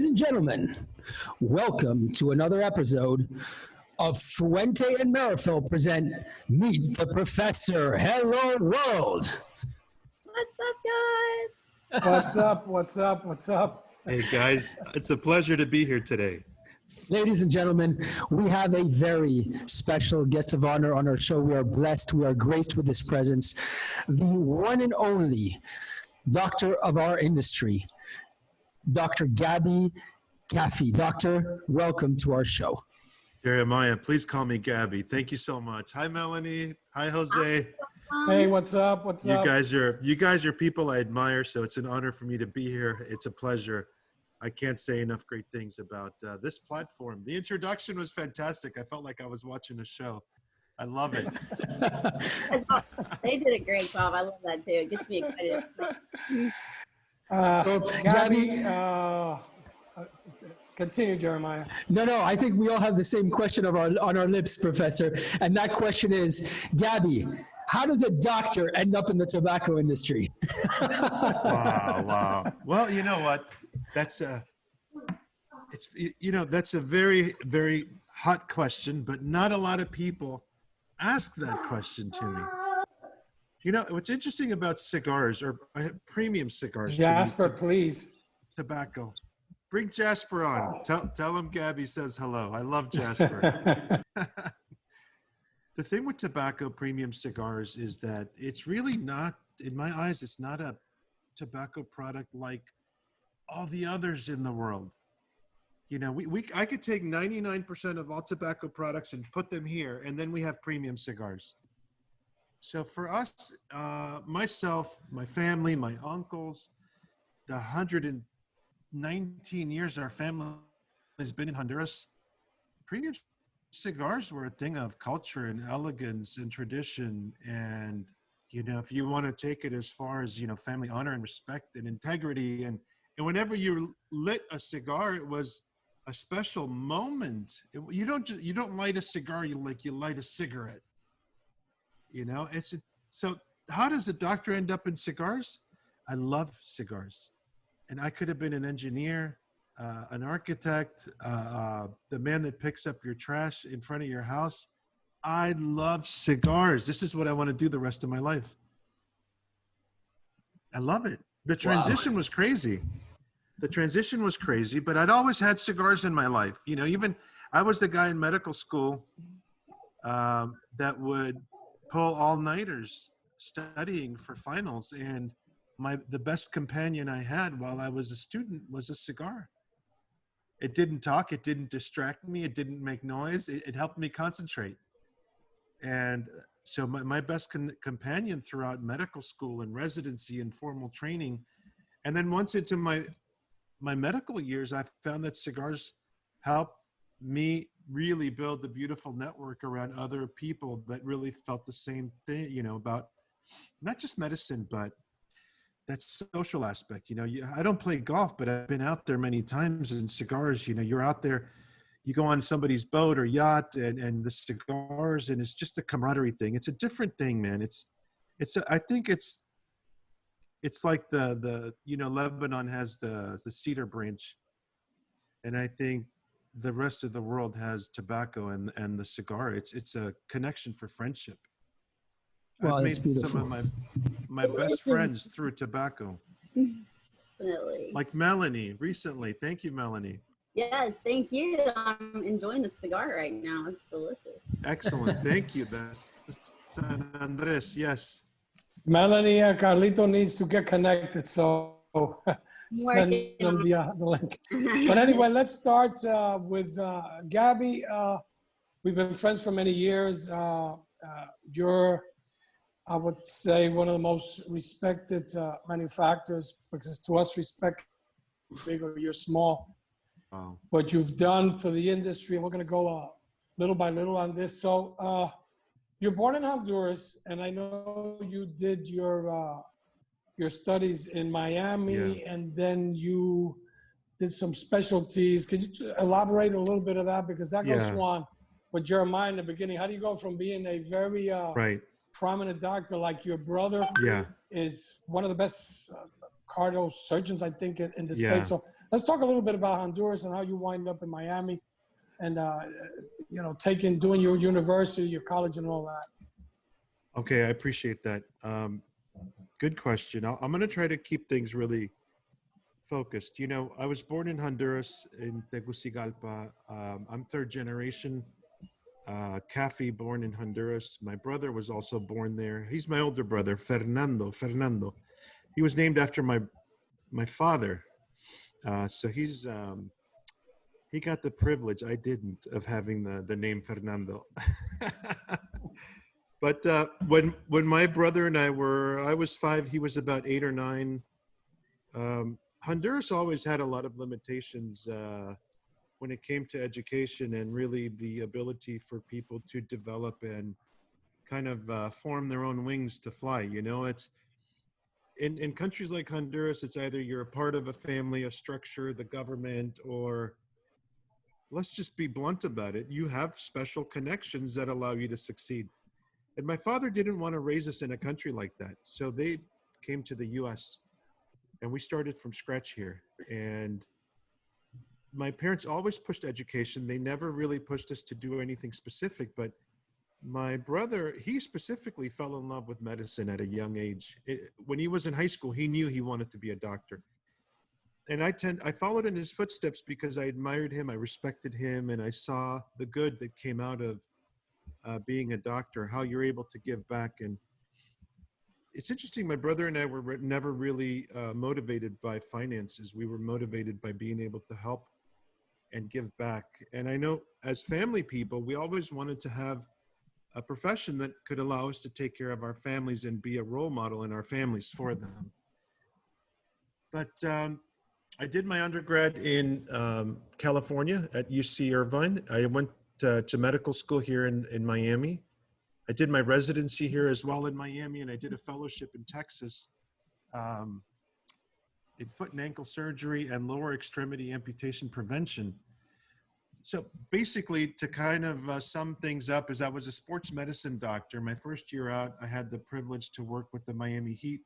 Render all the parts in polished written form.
and gentlemen, welcome to another episode of Fuente and Meerapfel present Meet the Professor. Hello, world. What's up, guys? What's up? What's up? What's up? Hey, guys. It's a pleasure to be here today. Ladies and gentlemen, we have a very special guest of honor on our show. We are blessed. We are graced with his presence. The one and only doctor of our industry, Dr. Gaby Kafie. Doctor, welcome to our show. Jeremiah, please call me Gaby. Thank you so much. Hi, Melanie. Hi, Jose. Hey, what's up? What's up? You guys are people I admire, so it's an honor for me to be here. It's a pleasure. I can't say enough great things about this platform. The introduction was fantastic. I felt like I was watching a show. I love it. They did a great job. I love that too. It gets me excited. Gaby, continue, Jeremiah. No, I think we all have the same question on our lips, Professor. And that question is, Gaby, how does a doctor end up in the tobacco industry? Wow. Well, you know what? That's a very, very hot question, but not a lot of people ask that question to me. You know, what's interesting about cigars or premium cigars. Jasper, please. Tobacco. Bring Jasper on. Tell him Gaby says hello. I love Jasper. The thing with tobacco premium cigars is that it's really not, in my eyes, it's not a tobacco product like all the others in the world. You know, I could take 99% of all tobacco products and put them here, and then we have premium cigars. So for us, myself, my family, my uncles, the 119 years our family has been in Honduras, premium cigars were a thing of culture and elegance and tradition. And, you know, if you want to take it as far as, you know, family honor and respect and integrity, and whenever you lit a cigar, it was a special moment. You don't light a cigar, you light a cigarette. You know, so how does a doctor end up in cigars? I love cigars. And I could have been an engineer, an architect, the man that picks up your trash in front of your house. I love cigars. This is what I want to do the rest of my life. I love it. The transition was crazy. But I'd always had cigars in my life. You know, even I was the guy in medical school that would pull all-nighters studying for finals, and the best companion I had while I was a student was a cigar. It didn't talk, it didn't distract me, it didn't make noise, it helped me concentrate. And so my best companion throughout medical school and residency and formal training, and then once into my medical years, I found that cigars helped me really build the beautiful network around other people that really felt the same thing, you know, about not just medicine, but that social aspect. You know, I don't play golf, but I've been out there many times, and cigars, you know, you're out there, you go on somebody's boat or yacht and the cigars, and it's just a camaraderie thing. It's a different thing, man. I think it's like the you know, Lebanon has the cedar branch, and I think the rest of the world has tobacco and the cigar. It's a connection for friendship. Well, I've that's made beautiful. some of my best friends through tobacco. Definitely. Like Melanie recently. Thank you, Melanie. Yes, thank you. I'm enjoying the cigar right now. It's delicious. Excellent. Thank you. That's San Andres. Yes. Melanie, Carlito needs to get connected, so send them the link. But anyway, let's start with Gaby. We've been friends for many years. You're, I would say, one of the most respected manufacturers, because to us, respect, big or you're small. Wow. What you've done for the industry, and we're going to go little by little on this. So you're born in Honduras, and I know you did your studies in Miami, and then you did some specialties. Could you elaborate a little bit of that? Because that goes on with Jeremiah in the beginning. How do you go from being a very prominent doctor like your brother is one of the best cardio surgeons, I think, in the States. So let's talk a little bit about Honduras and how you wind up in Miami and, you know, doing your university, your college and all that. Okay, I appreciate that. Good question. I'm going to try to keep things really focused. You know, I was born in Honduras in Tegucigalpa. I'm third generation. Kafie, born in Honduras. My brother was also born there. He's my older brother, Fernando. He was named after my father. So he got the privilege, I didn't, of having the name Fernando. But when my brother and I was 5, he was about 8 or 9. Honduras always had a lot of limitations when it came to education and really the ability for people to develop and kind of form their own wings to fly. You know, it's in countries like Honduras, it's either you're a part of a family, a structure, the government, or let's just be blunt about it, you have special connections that allow you to succeed. And my father didn't want to raise us in a country like that. So they came to the US and we started from scratch here. And my parents always pushed education. They never really pushed us to do anything specific, but my brother, he specifically fell in love with medicine at a young age. When he was in high school, he knew he wanted to be a doctor. And I followed in his footsteps because I admired him, I respected him, and I saw the good that came out of being a doctor, how you're able to give back. And it's interesting, my brother and I were never really motivated by finances. We were motivated by being able to help and give back. And I know as family people, we always wanted to have a profession that could allow us to take care of our families and be a role model in our families for them. But I did my undergrad in California at UC Irvine. I went to medical school here in Miami. I did my residency here as well in Miami, and I did a fellowship in Texas in foot and ankle surgery and lower extremity amputation prevention. So basically, to kind of sum things up, is I was a sports medicine doctor. My first year out, I had the privilege to work with the Miami Heat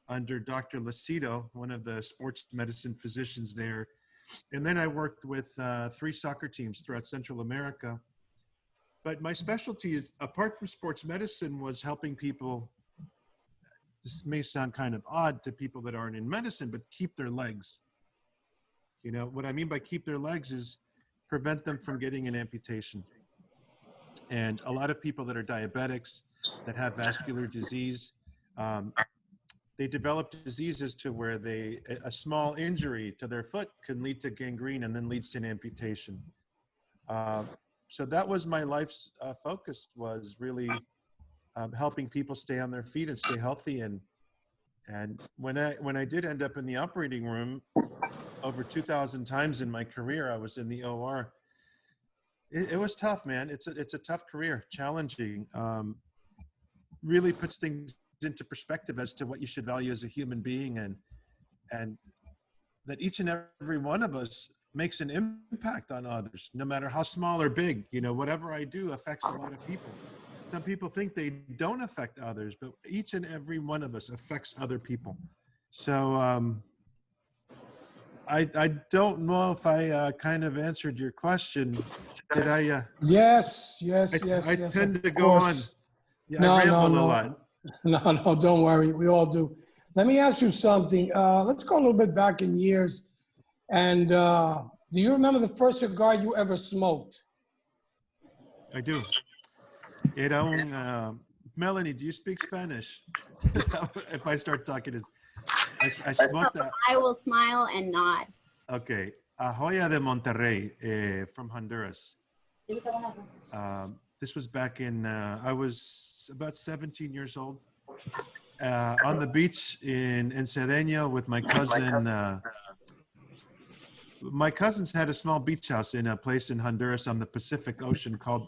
under Dr. Lucido, one of the sports medicine physicians there. And then I worked with 3 soccer teams throughout Central America. But my specialty is, apart from sports medicine, was helping people. This may sound kind of odd to people that aren't in medicine, but keep their legs. You know, what I mean by keep their legs is prevent them from getting an amputation. And a lot of people that are diabetics, that have vascular disease, they develop diseases to where a small injury to their foot can lead to gangrene and then leads to an amputation. So that was my life's focus, was really helping people stay on their feet and stay healthy. And when I did end up in the operating room, over 2,000 times in my career, I was in the OR. It was tough, man. It's a tough career, challenging. Really puts things into perspective as to what you should value as a human being, and that each and every one of us makes an impact on others, no matter how small or big. You know, whatever I do affects a lot of people. Some people think they don't affect others, but each and every one of us affects other people. So I don't know if I kind of answered your question. Did I? Yes. I tend to Of go on. course. Yeah, I ramble a lot. No, don't worry. We all do. Let me ask you something. Let's go a little bit back in years. And do you remember the first cigar you ever smoked? I do. Era un, Melanie, do you speak Spanish? If I start talking, I smoked that. I will smile and nod. Okay. A Joya de Monterrey from Honduras. This was back in, I was about 17 years old. On the beach in Cedeño with my cousin. My cousins had a small beach house in a place in Honduras on the Pacific Ocean called,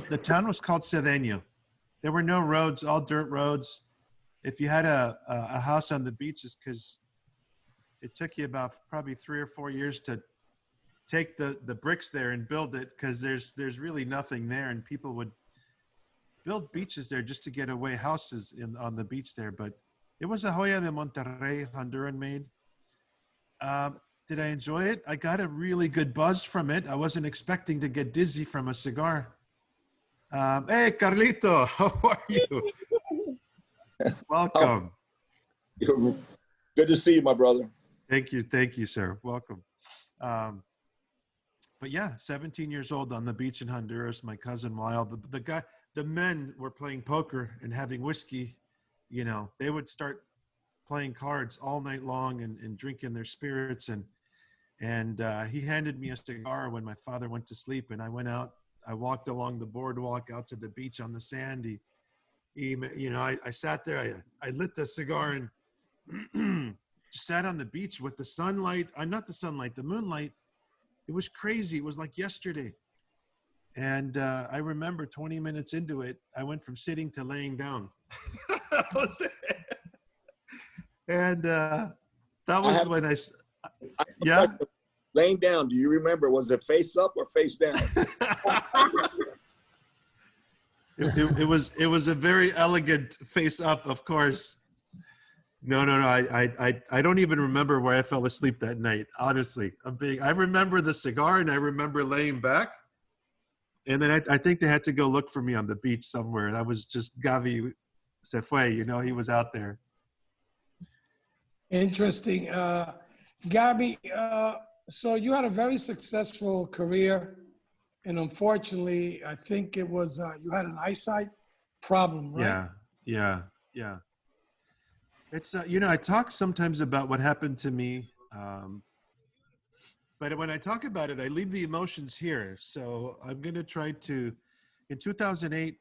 the town was called Cedeño. There were no roads, all dirt roads. If you had a house on the beaches, because it took you about probably 3 or 4 years to take the bricks there and build it, because there's really nothing there, and people would build beaches there just to get away houses on the beach there. But it was a Joya de Monterrey, Honduran made. Did I enjoy it? I got a really good buzz from it. I wasn't expecting to get dizzy from a cigar. Hey, Carlito, how are you? Welcome. Good to see you, my brother. Thank you, sir. Welcome. But yeah, 17 years old on the beach in Honduras. My cousin Wild, the men were playing poker and having whiskey. You know, they would start playing cards all night long and drinking their spirits. And he handed me a cigar when my father went to sleep, and I went out. I walked along the boardwalk out to the beach on the sand. I sat there. I lit the cigar and just sat on the beach with the sunlight. Not the sunlight, the moonlight. It was crazy. It was like yesterday. And I remember 20 minutes into it, I went from sitting to laying down. That was it. And that was when yeah. Laying down, do you remember, was it face up or face down? It was a very elegant face up, of course. No. I don't even remember where I fell asleep that night. Honestly, I remember the cigar and I remember laying back. And then I think they had to go look for me on the beach somewhere. That was just Gaby se fue, he was out there. Interesting. Gaby, so you had a very successful career, and unfortunately, I think it was you had an eyesight problem, right? Yeah. It's I talk sometimes about what happened to me, but when I talk about it, I leave the emotions here. So I'm gonna try to. In 2008,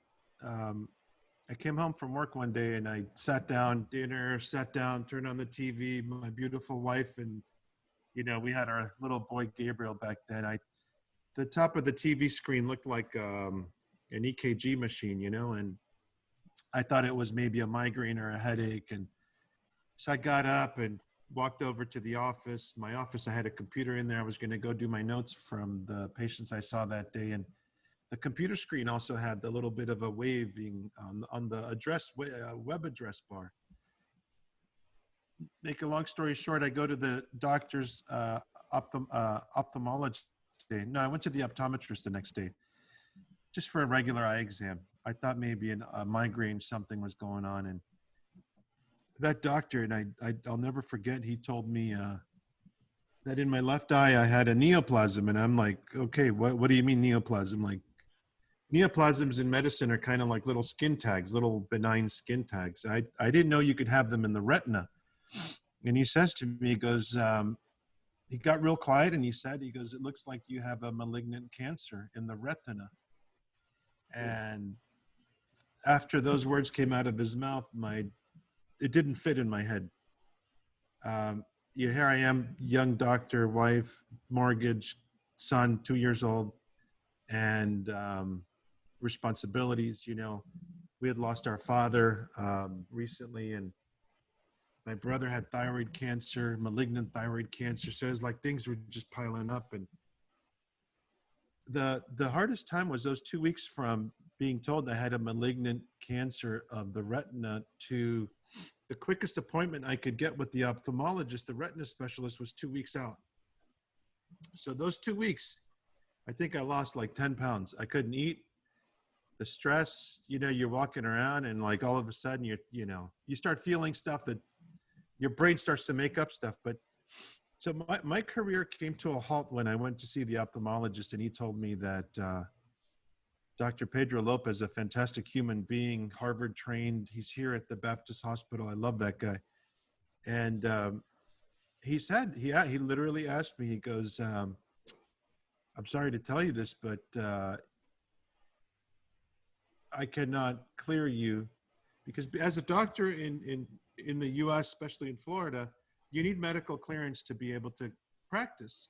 I came home from work one day and I sat down, turned on the TV. My beautiful wife and we had our little boy Gabriel back then. The top of the TV screen looked like an EKG machine, and I thought it was maybe a migraine or a headache. And so I got up and walked over to the office. My office, I had a computer in there. I was going to go do my notes from the patients I saw that day. And the computer screen also had the little bit of a waving on the web address bar. Make a long story short, I go to the doctor's ophthalmologist. No, I went to the optometrist the next day just for a regular eye exam. I thought maybe a migraine, something was going on. And that doctor, and I'll never forget, he told me that in my left eye I had a neoplasm. And I'm like, okay, what do you mean neoplasm? Like, neoplasms in medicine are kind of like little skin tags, little benign skin tags. I didn't know you could have them in the retina. And he says to me, he goes, he got real quiet and he goes, it looks like you have a malignant cancer in the retina. And after those words came out of his mouth, it didn't fit in my head. Here I am, young doctor, wife, mortgage, son, 2 years old, and responsibilities. We had lost our father recently, and my brother had thyroid cancer, malignant thyroid cancer. So it was like things were just piling up. And the hardest time was those 2 weeks from being told I had a malignant cancer of the retina to the quickest appointment I could get with the ophthalmologist, the retina specialist, was 2 weeks out. So those 2 weeks, I think I lost like 10 pounds. I couldn't eat. The stress, you're walking around and like all of a sudden you start feeling stuff that your brain starts to make up stuff. But so my career came to a halt when I went to see the ophthalmologist, and he told me that Dr. Pedro Lopez, a fantastic human being, Harvard trained. He's here at the Baptist Hospital. I love that guy. And he said, he literally asked me, he goes, I'm sorry to tell you this, but I cannot clear you, because as a doctor in the US, especially in Florida, you need medical clearance to be able to practice.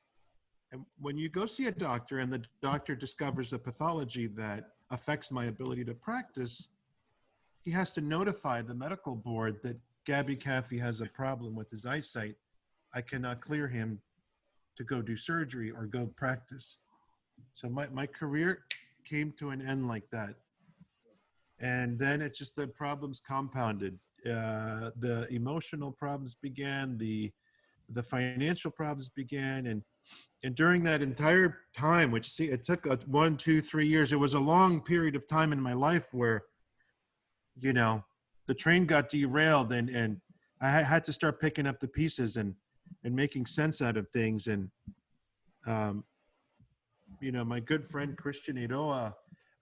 And when you go see a doctor and the doctor discovers a pathology that affects my ability to practice, he has to notify the medical board that Gaby Kafie has a problem with his eyesight. I cannot clear him to go do surgery or go practice. So my career came to an end like that. And then the problems compounded. The emotional problems began, the the financial problems began. And during that entire time, which it took 1, 2, 3 years, it was a long period of time in my life where, you know, the train got derailed and I had to start picking up the pieces and making sense out of things. And, you know, my good friend Christian Eiroa,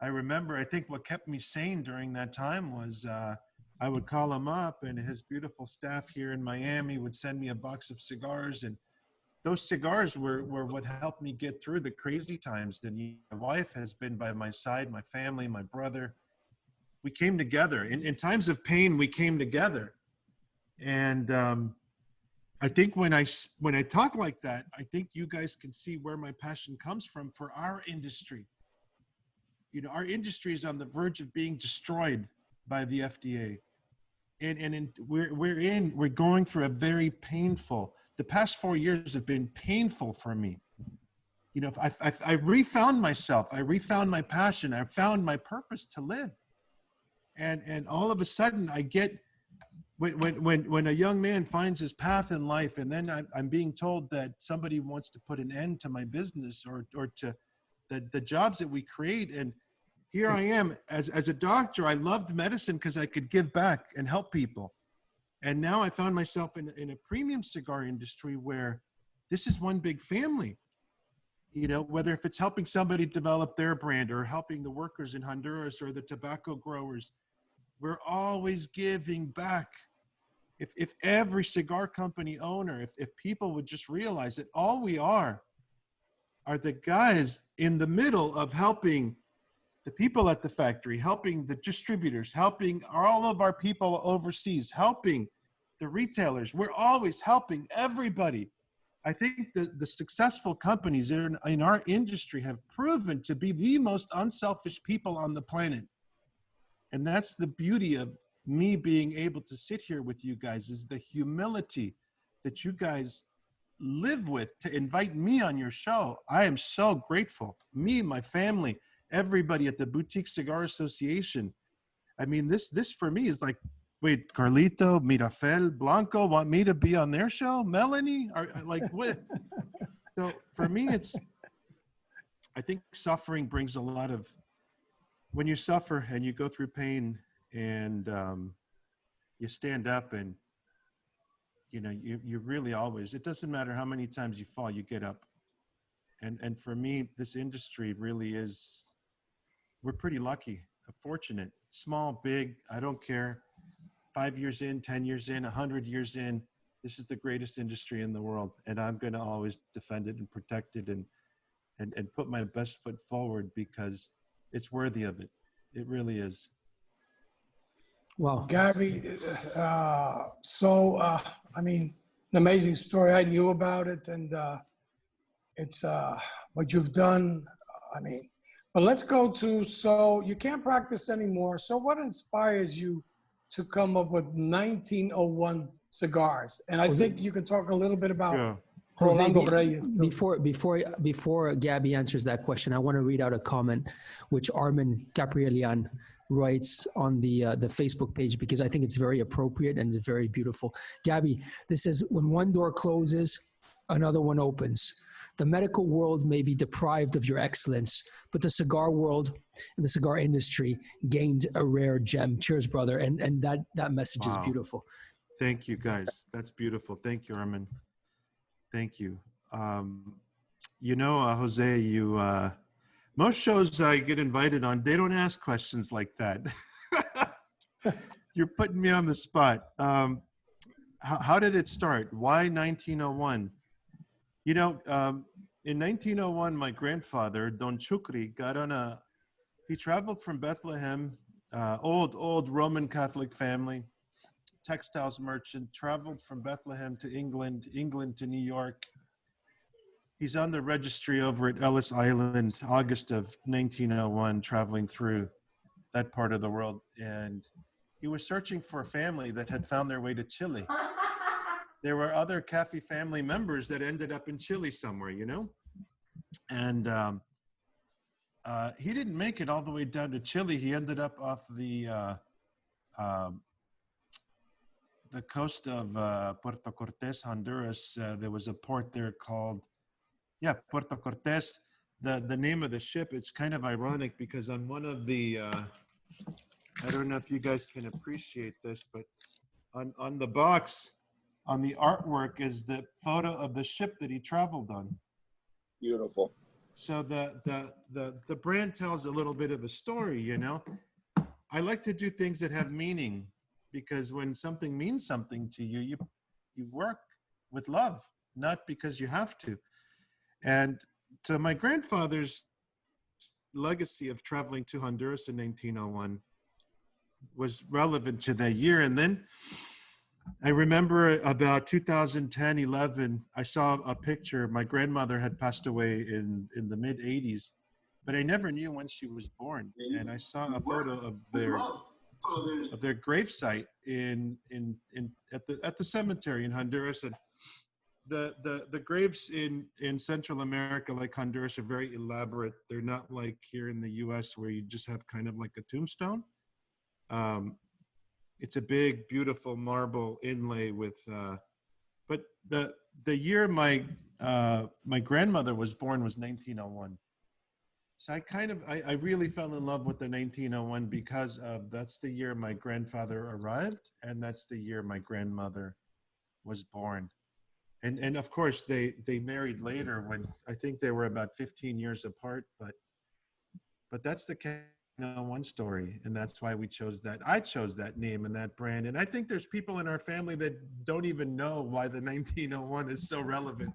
I remember, I think what kept me sane during that time was I would call him up and his beautiful staff here in Miami would send me a box of cigars. And those cigars were what helped me get through the crazy times. And my wife has been by my side, my family, my brother. We came together. In times of pain, we came together. And I think when I talk like that, I think you guys can see where my passion comes from for our industry. You know, our industry is on the verge of being destroyed by the FDA. We're going through a very painful, the past 4 years have been painful for me. You know, I refound myself, I refound my passion, I found my purpose to live. And all of a sudden I get, when a young man finds his path in life, and then I'm being told that somebody wants to put an end to my business or to the jobs that we create. And here I am as a doctor. I loved medicine because I could give back and help people. And now I found myself in a premium cigar industry where this is one big family. You know, whether if it's helping somebody develop their brand or helping the workers in Honduras or the tobacco growers, we're always giving back. If every cigar company owner, if people would just realize that all we are the guys in the middle of helping the people at the factory, helping the distributors, helping all of our people overseas, helping the retailers. We're always helping everybody. I think that the successful companies in our industry have proven to be the most unselfish people on the planet. And that's the beauty of me being able to sit here with you guys, is the humility that you guys live with to invite me on your show. I am so grateful. Me, my family, everybody at the Boutique Cigar Association. I mean, this for me is like, wait, Carlito, Meerapfel, Blanco want me to be on their show? Melanie? Like, what? So for me, I think suffering brings a lot of, when you suffer and you go through pain and you stand up and, you know, you really always, it doesn't matter how many times you fall, you get up. And for me, this industry really is, we're pretty lucky, fortunate, small, big, I don't care. 5 years in, 10 years in, 100 years in, this is the greatest industry in the world. And I'm going to always defend it and protect it and put my best foot forward because it's worthy of it. It really is. Wow. Gaby, I mean, an amazing story. I knew about it, and it's what you've done. I mean, but let's go to, so you can't practice anymore. So what inspires you to come up with 1901 cigars? And I think you can talk a little bit about Jose, Rolando Reyes too. before Gaby answers that question, I want to read out a comment which Armin Gabrielian writes on the Facebook page, because I think it's very appropriate and it's very beautiful. Gaby, this says, when one door closes, another one opens. The medical world may be deprived of your excellence, but the cigar world and the cigar industry gained a rare gem. Cheers, brother. And that message is beautiful. Thank you, guys. That's beautiful. Thank you, Armin. Thank you. You know, Jose, most shows I get invited on, they don't ask questions like that. You're putting me on the spot. How did it start? Why 1901? You know, in 1901, my grandfather, Don Chukri, he traveled from Bethlehem, old Roman Catholic family, textiles merchant, traveled from Bethlehem to England to New York. He's on the registry over at Ellis Island, August of 1901, traveling through that part of the world. And he was searching for a family that had found their way to Chile. There were other Kafie family members that ended up in Chile somewhere, you know? And he didn't make it all the way down to Chile. He ended up off the the coast of Puerto Cortes, Honduras. There was a port there called, Puerto Cortes. The name of the ship, it's kind of ironic because on one of the, I don't know if you guys can appreciate this, but on the box, on the artwork is the photo of the ship that he traveled on. Beautiful. So the brand tells a little bit of a story, you know. I like to do things that have meaning, because when something means something to you, you work with love, not because you have to. And so my grandfather's legacy of traveling to Honduras in 1901 was relevant to that year. And then I remember about 2010, 11, I saw a picture. My grandmother had passed away in the mid 80s, but I never knew when she was born. And I saw a photo of their gravesite at the cemetery in Honduras. And the graves in Central America, like Honduras, are very elaborate. They're not like here in the US where you just have kind of like a tombstone. It's a big, beautiful marble inlay with, but the year my grandmother was born was 1901. So I really fell in love with the 1901 because that's the year my grandfather arrived, and that's the year my grandmother was born. And of course they married later, when I think they were about 15 years apart, but that's the one story, and that's why we chose that. I chose that name and that brand, and I think there's people in our family that don't even know why the 1901 is so relevant.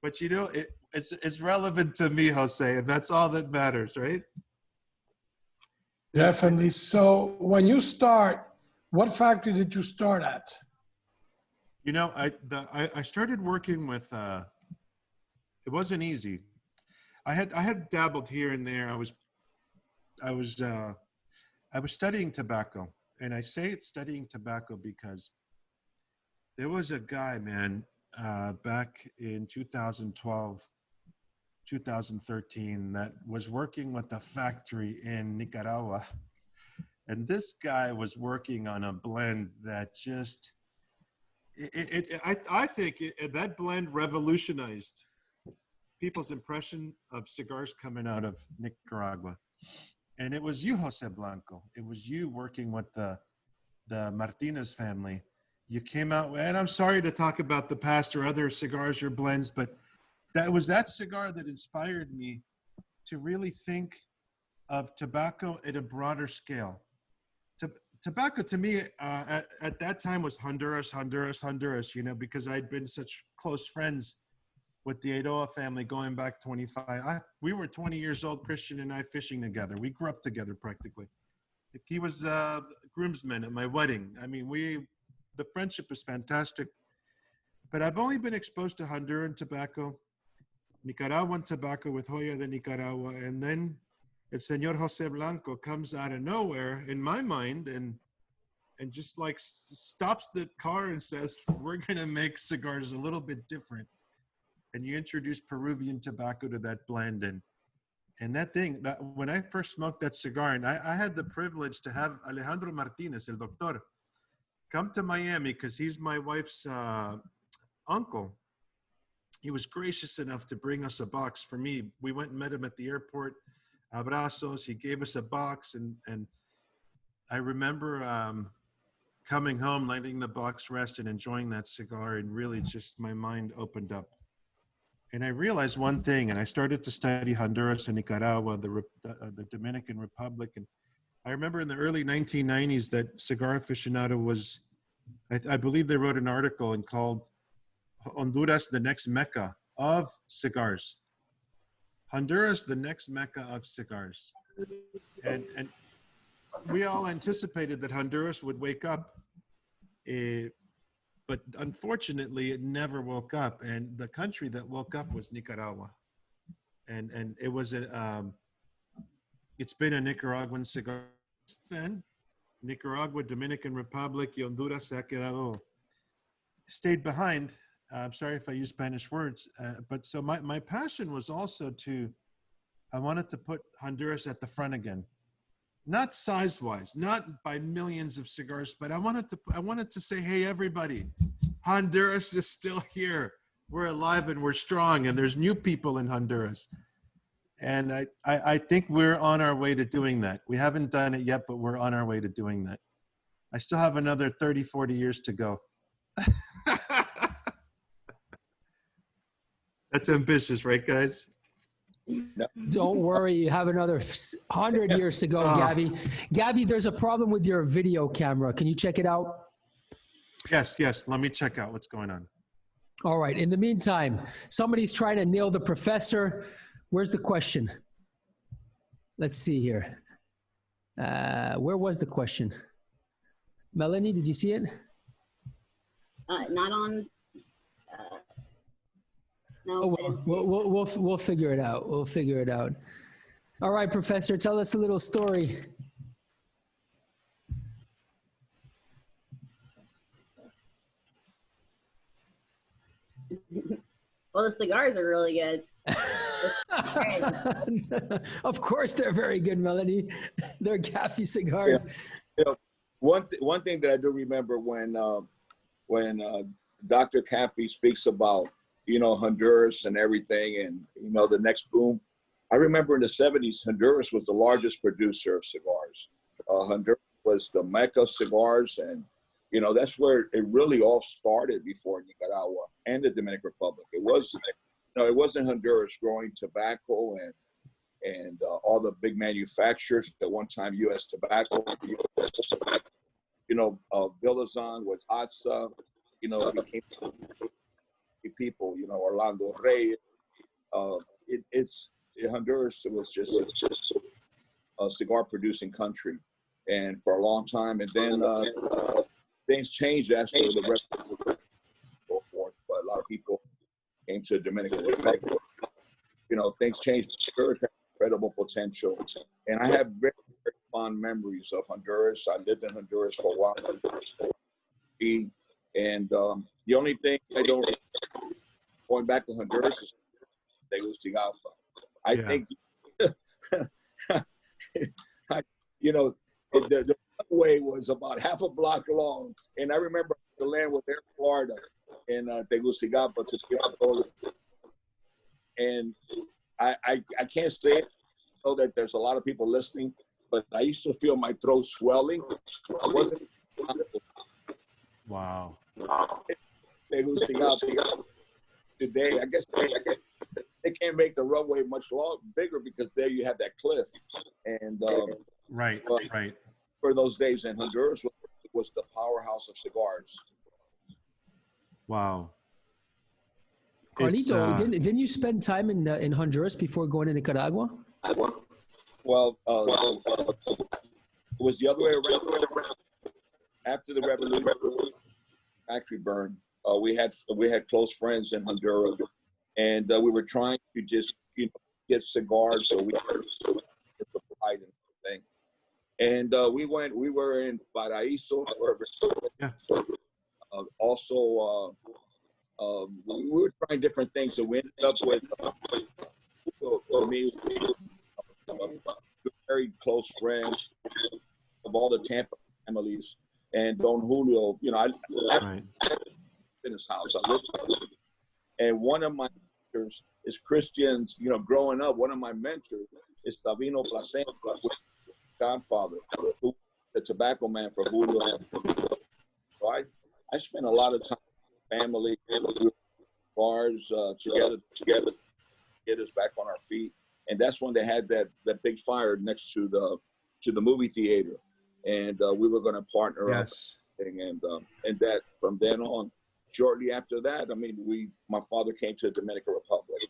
But you know, it's relevant to me, Jose, and that's all that matters, right? Definitely. So when you start, what factory did you start at? You know, I started working with. It wasn't easy. I had dabbled here and there. I was studying tobacco, and I say it's studying tobacco because there was a guy, man, back in 2012, 2013, that was working with a factory in Nicaragua. And this guy was working on a blend that just, I think that blend revolutionized people's impression of cigars coming out of Nicaragua. And it was you, Jose Blanco. It was you working with the Martinez family. You came out, and I'm sorry to talk about the past or other cigars or blends, but that was that cigar that inspired me to really think of tobacco at a broader scale. Tobacco to me at that time was Honduras, you know, because I'd been such close friends with the Eiroa family going back 25. We were 20 years old, Christian and I, fishing together. We grew up together practically. He was groomsman at my wedding. I mean, the friendship is fantastic. But I've only been exposed to Honduran tobacco, Nicaraguan tobacco with Joya de Nicaragua, and then el Señor Jose Blanco comes out of nowhere in my mind and just like stops the car and says, we're going to make cigars a little bit different. And you introduce Peruvian tobacco to that blend. And that thing, that when I first smoked that cigar, and I had the privilege to have Alejandro Martinez, el doctor, come to Miami because he's my wife's uncle. He was gracious enough to bring us a box for me. We went and met him at the airport, abrazos. He gave us a box, and I remember coming home, letting the box rest and enjoying that cigar, and really just my mind opened up. And I realized one thing, and I started to study Honduras and Nicaragua, the Dominican Republic. And I remember in the early 1990s that Cigar Aficionado was, I believe they wrote an article and called Honduras the next Mecca of cigars. Honduras, the next Mecca of cigars. And we all anticipated that Honduras would wake up, but unfortunately it never woke up. And the country that woke up was Nicaragua. And it was it's been a Nicaraguan cigar since then. Nicaragua, Dominican Republic, y Honduras se ha quedado, stayed behind. I'm sorry if I use Spanish words, but so my passion was also I wanted to put Honduras at the front again. not size-wise, not by millions of cigars, but I wanted to say, hey, everybody, Honduras is still here. We're alive and we're strong, and there's new people in Honduras. And I think we're on our way to doing that. We haven't done it yet, but we're on our way to doing that. I still have another 30, 40 years to go. That's ambitious, right, guys? Don't worry, you have another 100 years to go, Gaby. Gaby, there's a problem with your video camera. Can you check it out? Yes. Let me check out what's going on. All right. In the meantime, somebody's trying to nail the professor. Where's the question? Let's see here. Where was the question? Melanie, did you see it? Not on. No. Oh, we'll figure it out. We'll figure it out. All right, Professor, tell us a little story. Well, the cigars are really good. Of course, they're very good, Melanie. They're Kafie cigars. Yeah. You know, one thing that I do remember when Dr. Kafie speaks about, you know, Honduras and everything, and you know, the next boom. I remember in the 70s, Honduras was the largest producer of cigars. Honduras was the mecca of cigars, and you know, that's where it really all started before Nicaragua and the Dominican Republic. It was, you know, it wasn't Honduras growing tobacco and all the big manufacturers. At one time, U.S. Tobacco, you know, Villazon was ATSA, you know, became people, you know, Orlando Reyes. Honduras was just a cigar producing country, and for a long time, and then things changed after the revolution, so forth. But a lot of people came to the Dominican Republic. You know, things changed. Honduras had incredible potential, and I have very, very fond memories of Honduras. I lived in Honduras for a while, and the only thing I don't going back to Honduras is Tegucigalpa. I think, you know, the way was about half a block long, and I remember the land was there in Florida, in Tegucigalpa to Tegucigalpa, and I can't say it. I know that there's a lot of people listening, but I used to feel my throat swelling. I wasn't. Wow. Tegucigalpa. Today, I guess they can't make the runway much bigger because there you have that cliff, and right. For those days in Honduras was the powerhouse of cigars. Wow. Carlito, didn't you spend time in Honduras before going to Nicaragua? Well, it was the other way around. After the revolution, factory burned. We had close friends in Honduras, and we were trying to just, you know, get cigars so we could provide and thing. And we were in Paraíso for also we were trying different things. So we ended up with for me very close friends of all the Tampa families, and Don Julio. You know, I in his house. I lived with him. And one of my mentors is Christians. You know, growing up, one of my mentors is Tabino Placenta, Godfather, who the tobacco man for Julio. So I spent a lot of time with family, bars together, get us back on our feet. And that's when they had that big fire next to the movie theater, and we were going to partner up. And that from then on. Shortly after that, I mean, my father came to the Dominican Republic,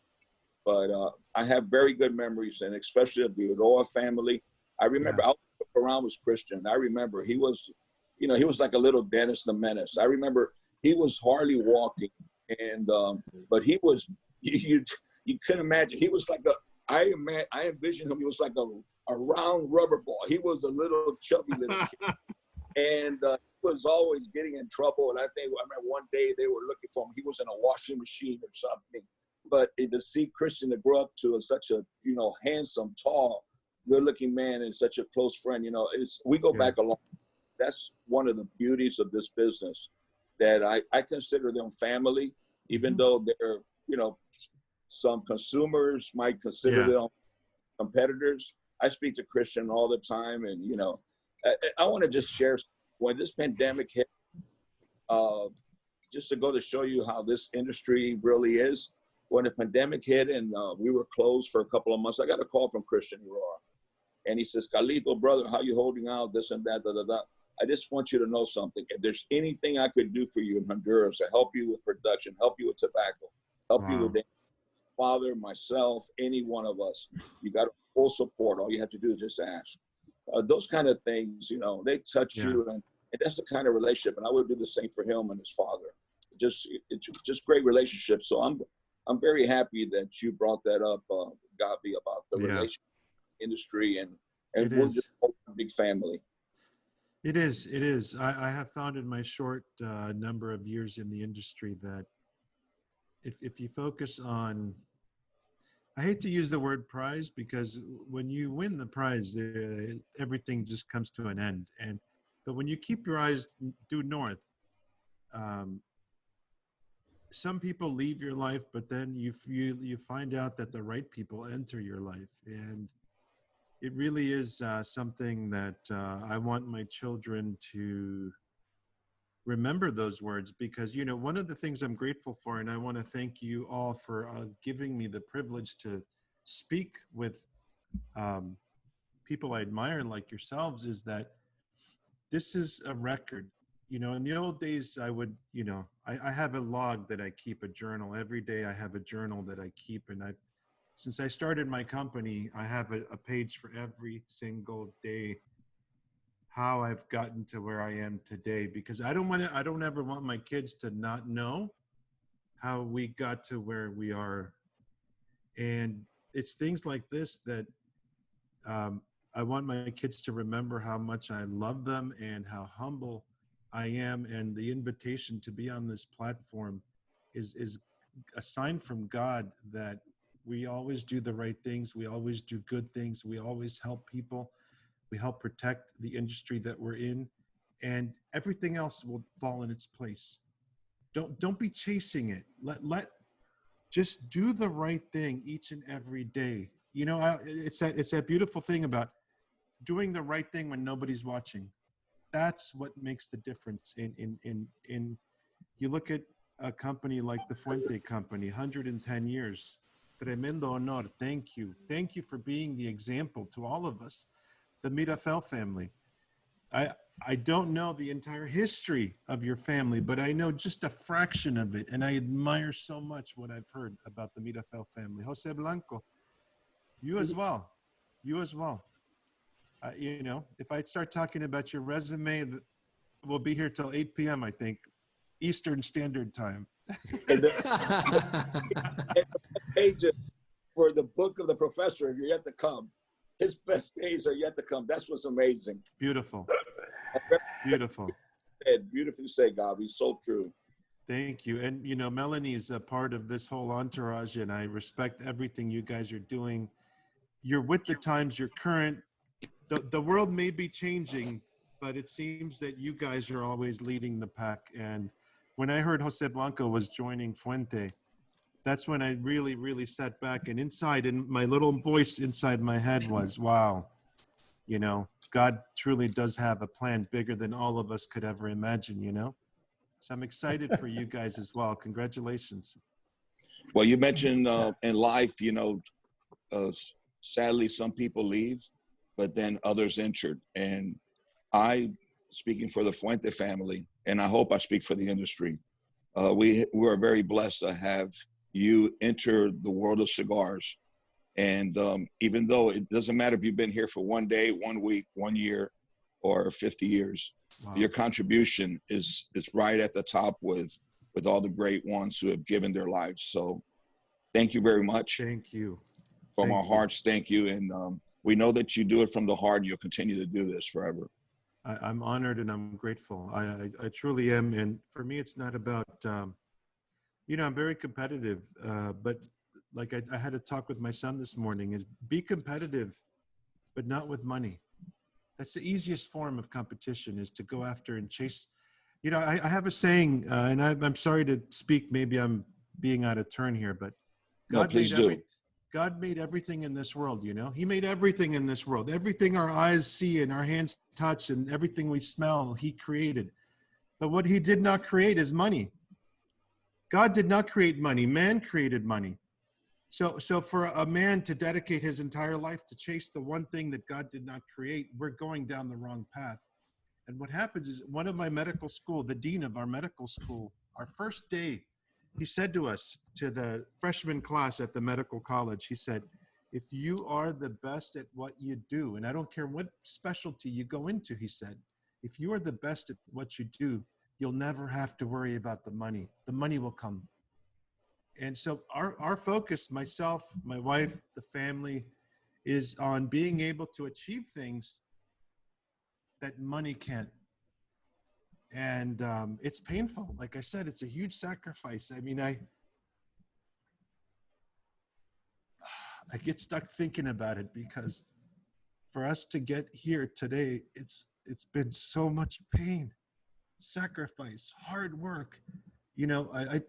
but I have very good memories, and especially of the Uroa family. I remember Around was Christian. I remember he was, you know, he was like a little Dennis the Menace. I remember he was hardly walking, and but he was you couldn't imagine. He was like I envisioned him. He was like a round rubber ball. He was a little chubby little kid. And he was always getting in trouble. And I remember one day they were looking for him. He was in a washing machine or something. But to see Christian to grow up to such a, you know, handsome, tall, good-looking man and such a close friend. You know, we go back a long. That's one of the beauties of this business, that I consider them family, even though they're, you know, some consumers might consider them competitors. I speak to Christian all the time, and you know, I want to just share, when this pandemic hit, just to go to show you how this industry really is. When the pandemic hit and we were closed for a couple of months, I got a call from Christian Aurora, and he says, "Carlito, brother, how you holding out? This and that, da da da. I just want you to know something. If there's anything I could do for you in Honduras to help you with production, help you with tobacco, help you with father, myself, any one of us, you got full support. All you have to do is just ask." Those kind of things, you know, they touch you, and that's the kind of relationship. And I would do the same for him and his father. It's just great relationships. So I'm very happy that you brought that up, Gaby, about the relationship industry, and we're just a big family. It is. I have found in my short number of years in the industry that if you focus on, I hate to use the word prize, because when you win the prize, everything just comes to an end. But when you keep your eyes due north, some people leave your life, but then you find out that the right people enter your life, and it really is something that I want my children to remember those words, because, you know, one of the things I'm grateful for, and I want to thank you all for giving me the privilege to speak with people I admire like yourselves, is that this is a record. You know, in the old days, I would, you know, I have a log that I keep, a journal. Every day I have a journal that I keep, and since I started my company, I have a page for every single day, how I've gotten to where I am today, because I don't ever want my kids to not know how we got to where we are. And it's things like this that I want my kids to remember how much I love them and how humble I am. And the invitation to be on this platform is a sign from God that we always do the right things. We always do good things. We always help people. We help protect the industry that we're in, and everything else will fall in its place. Don't be chasing it. Just do the right thing each and every day. You know, it's that beautiful thing about doing the right thing when nobody's watching. That's what makes the difference. In you look at a company like the Fuente Company, 110 years. Tremendo honor. Thank you. Thank you for being the example to all of us. The Meerapfel family. I don't know the entire history of your family, but I know just a fraction of it, and I admire so much what I've heard about the Meerapfel family. Jose Blanco, you as well. You as well. You know, if I start talking about your resume, we'll be here till 8 p.m., I think, Eastern Standard Time. And the pages for the book of the professor are yet to come. His best days are yet to come. That's what's amazing. Beautiful. Beautiful. Beautifully said, Gaby. So true. Thank you. And, you know, Melanie is a part of this whole entourage, and I respect everything you guys are doing. You're with the times, you're current. The world may be changing, but it seems that you guys are always leading the pack. And when I heard Jose Blanco was joining Fuente, that's when I really, really sat back, and inside, and my little voice inside my head was, wow, you know, God truly does have a plan bigger than all of us could ever imagine, you know? So I'm excited for you guys as well. Congratulations. Well, you mentioned in life, you know, sadly, some people leave, but then others entered. And I, speaking for the Fuente family, and I hope I speak for the industry, we are very blessed to have you enter the world of cigars. And even though it doesn't matter if you've been here for 1 day, 1 week, 1 year, or 50 years, wow, your contribution is right at the top with all the great ones who have given their lives. So thank you very much. Thank you. From our hearts, thank you. And we know that you do it from the heart, and you'll continue to do this forever. I'm honored and I'm grateful. I truly am. And for me, it's not about, you know, I'm very competitive, but like I had a talk with my son this morning, is be competitive but not with money. That's the easiest form of competition, is to go after and chase. You know, I have a saying, and I'm sorry to speak, maybe I'm being out of turn here, but No, please do. God made everything in this world, you know? He made everything in this world. Everything our eyes see and our hands touch and everything we smell, he created. But what he did not create is money. God did not create money. Man created money. So for a man to dedicate his entire life to chase the one thing that God did not create, we're going down the wrong path. And what happens is, one of my medical school, the dean of our medical school, our first day, he said to us, to the freshman class at the medical college, he said, if you are the best at what you do, and I don't care what specialty you go into, he said, if you are the best at what you do, you'll never have to worry about the money. The money will come. And so our focus, myself, my wife, the family, is on being able to achieve things that money can't. And it's painful. Like I said, it's a huge sacrifice. I mean, I get stuck thinking about it, because for us to get here today, it's been so much pain, sacrifice, hard work. You know, I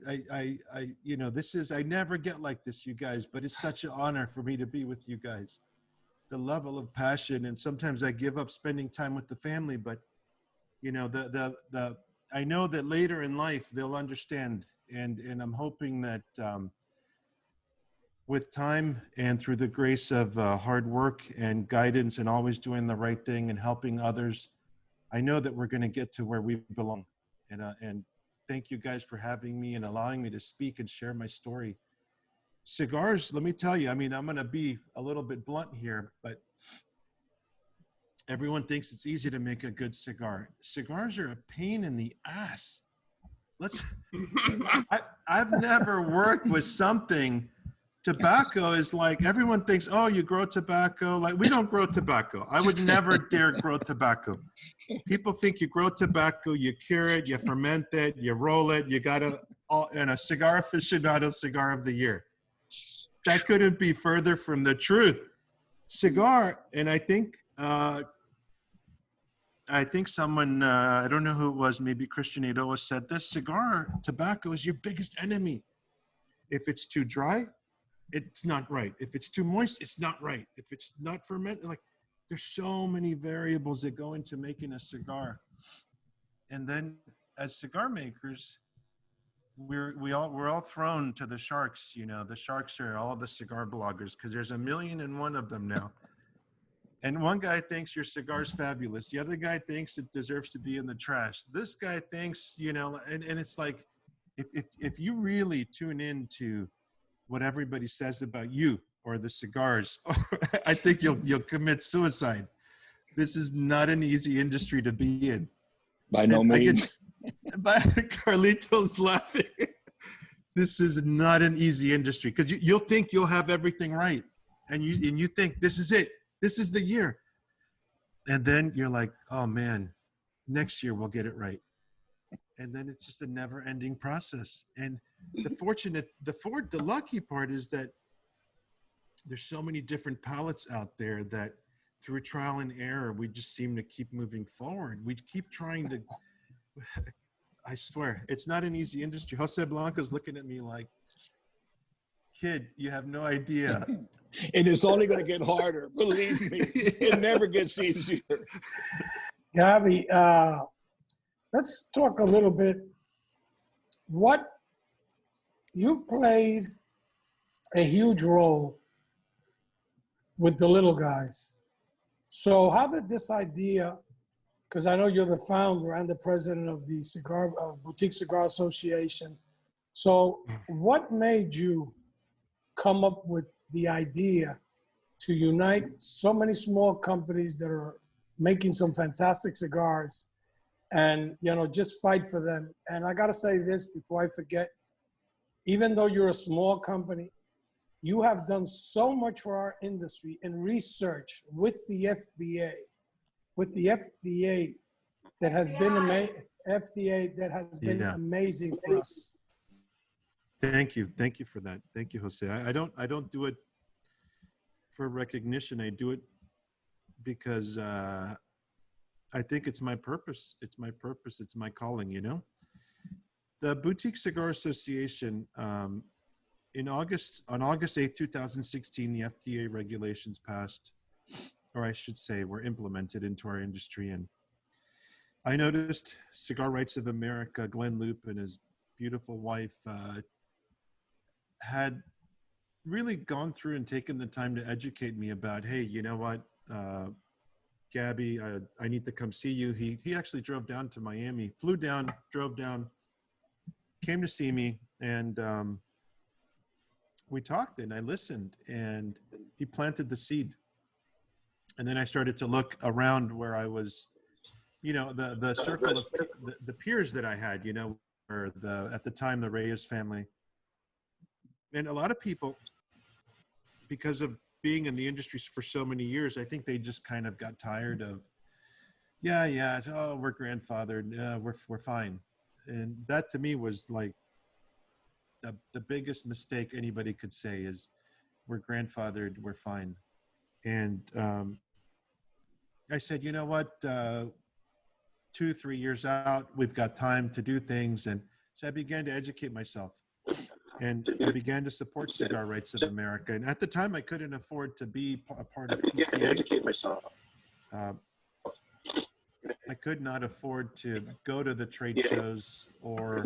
you know, I never get like this, you guys, but it's such an honor for me to be with you guys. The level of passion, and sometimes I give up spending time with the family, but you know, I know that later in life they'll understand, and I'm hoping that with time and through the grace of hard work and guidance and always doing the right thing and helping others, I know that we're going to get to where we belong. And thank you guys for having me and allowing me to speak and share my story. Cigars, let me tell you, I mean, I'm going to be a little bit blunt here, but everyone thinks it's easy to make a good cigar. Cigars are a pain in the ass. I've never worked with something. Tobacco is like, everyone thinks, oh, you grow tobacco. Like, we don't grow tobacco. I would never dare grow tobacco. People think you grow tobacco, you cure it, you ferment it, you roll it, you got and a cigar aficionado cigar of the year. That couldn't be further from the truth. Cigar, and I think someone, I don't know who it was, maybe Christian Eidoa said this, tobacco is your biggest enemy. If it's too dry, it's not right. If it's too moist, it's not right. If it's not fermented, like, there's so many variables that go into making a cigar. And then as cigar makers, we're all thrown to the sharks. You know, the sharks are all of the cigar bloggers, because there's 1,000,001 of them now. And one guy thinks your cigar's fabulous. The other guy thinks it deserves to be in the trash. This guy thinks, you know, and it's like, if you really tune into what everybody says about you or the cigars, I think you'll commit suicide. This is not an easy industry to be in. By no means. But Carlito's laughing. This is not an easy industry, because you'll think you'll have everything right, and you think this is it. This is the year. And then you're like, oh man, next year we'll get it right. And then it's just a never ending process. And the lucky part is that there's so many different palettes out there that through trial and error, we just seem to keep moving forward. We keep trying to, I swear, it's not an easy industry. Jose Blanco's looking at me like, kid, you have no idea. And it's only going to get harder. Believe me, it never gets easier. Gaby, let's talk a little bit. You played a huge role with the little guys. So how did this idea, because I know you're the founder and the president of the Boutique Cigar Association. So what made you come up with the idea to unite so many small companies that are making some fantastic cigars and, you know, just fight for them? And I got to say this before I forget, even though you're a small company, you have done so much for our industry in research with the FDA, that has been amazing for us. Thank you for that. Thank you, Jose. I don't do it for recognition. I do it because I think it's my purpose. It's my purpose. It's my calling, you know? The Boutique Cigar Association, on August 8th, 2016, the FDA regulations passed, or I should say were implemented into our industry. And I noticed Cigar Rights of America, Glenn Loop and his beautiful wife had really gone through and taken the time to educate me about, hey, you know what, Gaby, I need to come see you. He actually drove down to Miami, flew down, drove down, came to see me, and we talked and I listened, and he planted the seed. And then I started to look around where I was, you know, the circle of the peers that I had, you know, or at the time, the Reyes family. And a lot of people, because of being in the industry for so many years, I think they just kind of got tired of, yeah, oh, we're grandfathered, we're fine. And that to me was like the biggest mistake anybody could say is, we're grandfathered, we're fine. And I said, you know what, 2-3 years out, we've got time to do things. And so I began to educate myself. And I began to support Cigar Rights of America. And at the time, I couldn't afford to be a part of PCA. I could not afford to go to the trade shows or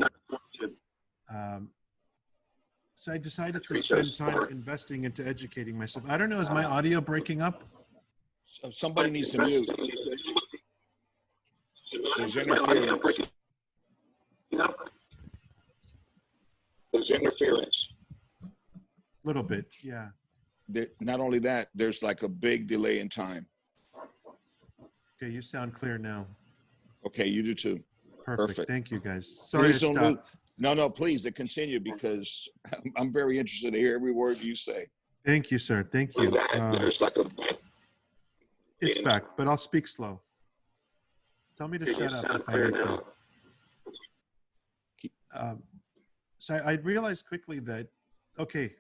so I decided to spend time investing into educating myself. I don't know, is my audio breaking up? So somebody needs to mute. There's interference. There's interference. A little bit, yeah. Not only that, there's like a big delay in time. Okay, you sound clear now. Okay, you do too. Perfect. Thank you, guys. Sorry I stopped. Mute. No, please continue, because I'm very interested to hear every word you say. Thank you, sir. Thank you. It's back, but I'll speak slow. Tell me to shut up if I need to. So I realized quickly that, okay,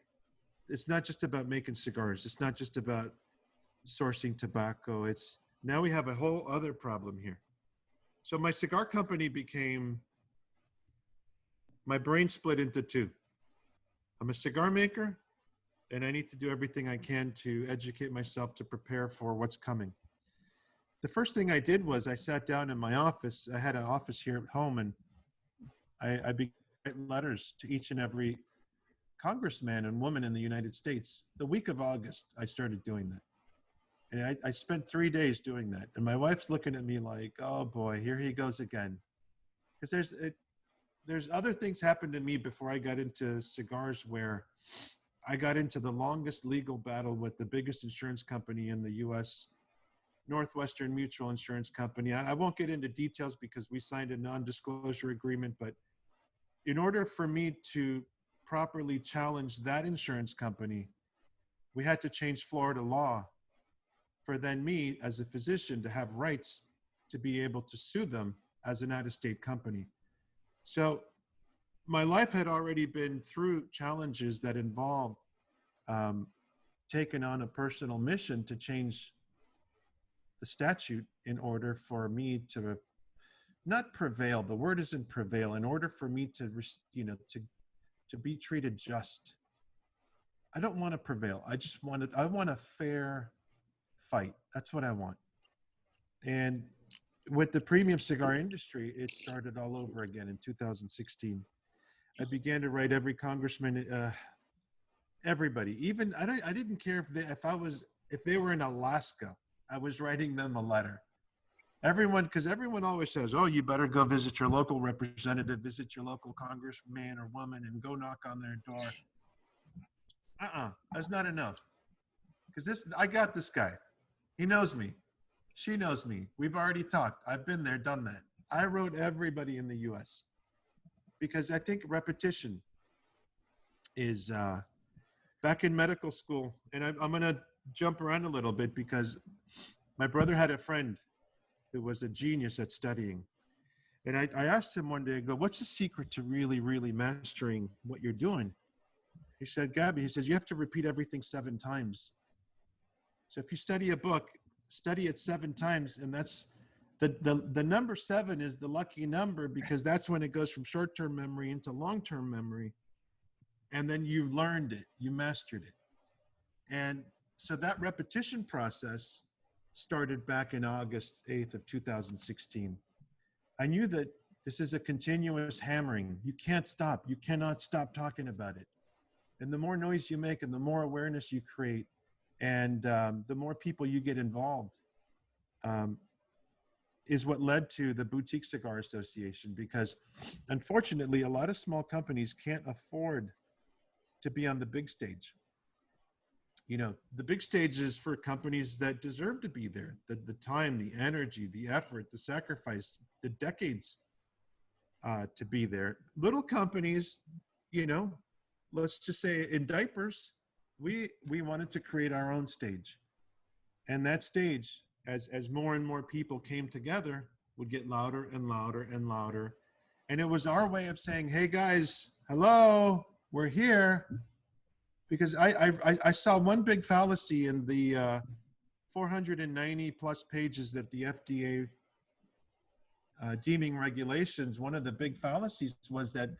it's not just about making cigars. It's not just about sourcing tobacco. It's now we have a whole other problem here. So my cigar company became, my brain split into two. I'm a cigar maker, and I need to do everything I can to educate myself to prepare for what's coming. The first thing I did was I sat down in my office. I had an office here at home, and I began to write letters to each and every congressman and woman in the United States. The week of August, I started doing that. And I spent 3 days doing that. And my wife's looking at me like, oh boy, here he goes again. Because there's other things happened to me before I got into cigars, where I got into the longest legal battle with the biggest insurance company in the US, Northwestern Mutual Insurance Company. I won't get into details because we signed a non-disclosure agreement, but in order for me to properly challenge that insurance company, we had to change Florida law for then me as a physician to have rights to be able to sue them as an out-of-state company. So my life had already been through challenges that involved taking on a personal mission to change the statute in order for me to not prevail. The word isn't prevail. In order for me to, to be treated just. I don't want to prevail. I want a fair fight. That's what I want. And with the premium cigar industry, it started all over again in 2016. I began to write every congressman, everybody. Even I didn't care if they were in Alaska, I was writing them a letter. Because everyone always says, oh, you better go visit your local representative, visit your local congressman or woman, and go knock on their door. That's not enough. Because I got this guy. He knows me. She knows me. We've already talked. I've been there, done that. I wrote everybody in the U.S. because I think repetition is back in medical school. And I'm going to jump around a little bit because my brother had a friend who was a genius at studying. And I asked him one day, I go, what's the secret to really, really mastering what you're doing? He said, Gaby, he says, you have to repeat everything 7 times. So if you study a book study it 7 times, and that's the number 7 is the lucky number, because that's when it goes from short-term memory into long-term memory. And then you learned it, you mastered it. And so that repetition process started back in August 8th of 2016. I knew that this is a continuous hammering. You can't stop. You cannot stop talking about it. And the more noise you make and the more awareness you create, and the more people you get involved, is what led to the Boutique Cigar Association. Because unfortunately, a lot of small companies can't afford to be on the big stage. You know, the big stage is for companies that deserve to be there. The time, the energy, the effort, the sacrifice, the decades to be there. Little companies, you know, let's just say in diapers, we wanted to create our own stage. And that stage, as more and more people came together, would get louder and louder and louder. And it was our way of saying, hey guys, hello, we're here. Because I saw one big fallacy in the 490 plus pages that the FDA deeming regulations. One of the big fallacies was that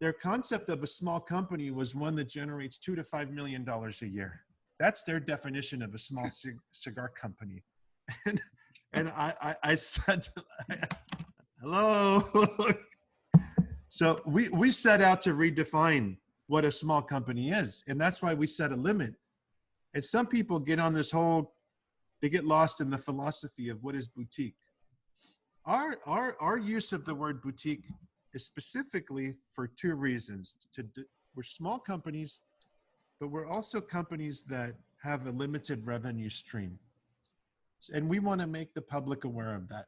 their concept of a small company was one that generates $2 to $5 million a year. That's their definition of a small cigar company. And I said, hello. So we set out to redefine what a small company is. And that's why we set a limit. And some people get on this they get lost in the philosophy of what is boutique. Our use of the word boutique is specifically for 2 reasons. We're small companies, but we're also companies that have a limited revenue stream. And we want to make the public aware of that,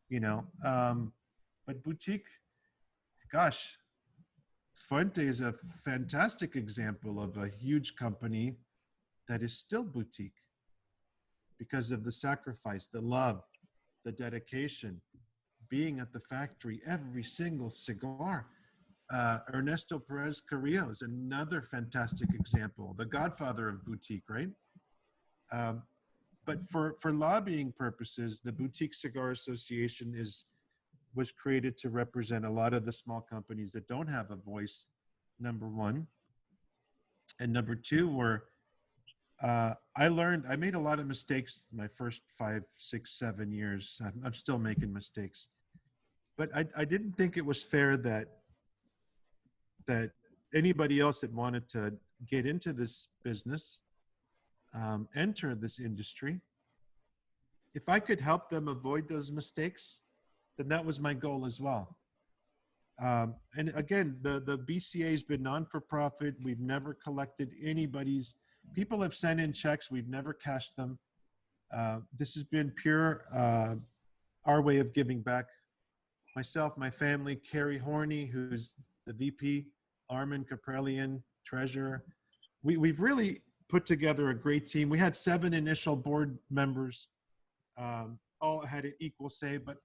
you know. But boutique, gosh, Fuente is a fantastic example of a huge company that is still boutique because of the sacrifice, the love, the dedication, being at the factory every single cigar. Ernesto Perez Carillo is another fantastic example, the godfather of boutique, right? But for lobbying purposes, the Boutique Cigar Association was created to represent a lot of the small companies that don't have a voice, number 1. And number 2 I made a lot of mistakes my first 5, 6, 7 years. I'm still making mistakes. But I didn't think it was fair that anybody else that wanted to get into this business, enter this industry, if I could help them avoid those mistakes, then that was my goal as well. And again, the BCA has been non-for-profit. We've never collected people have sent in checks. We've never cashed them. This has been pure our way of giving back. Myself, my family, Carrie Horney, who's the VP, Armin Caprelian, treasurer. We've really put together a great team. We had 7 initial board members, all had an equal say, but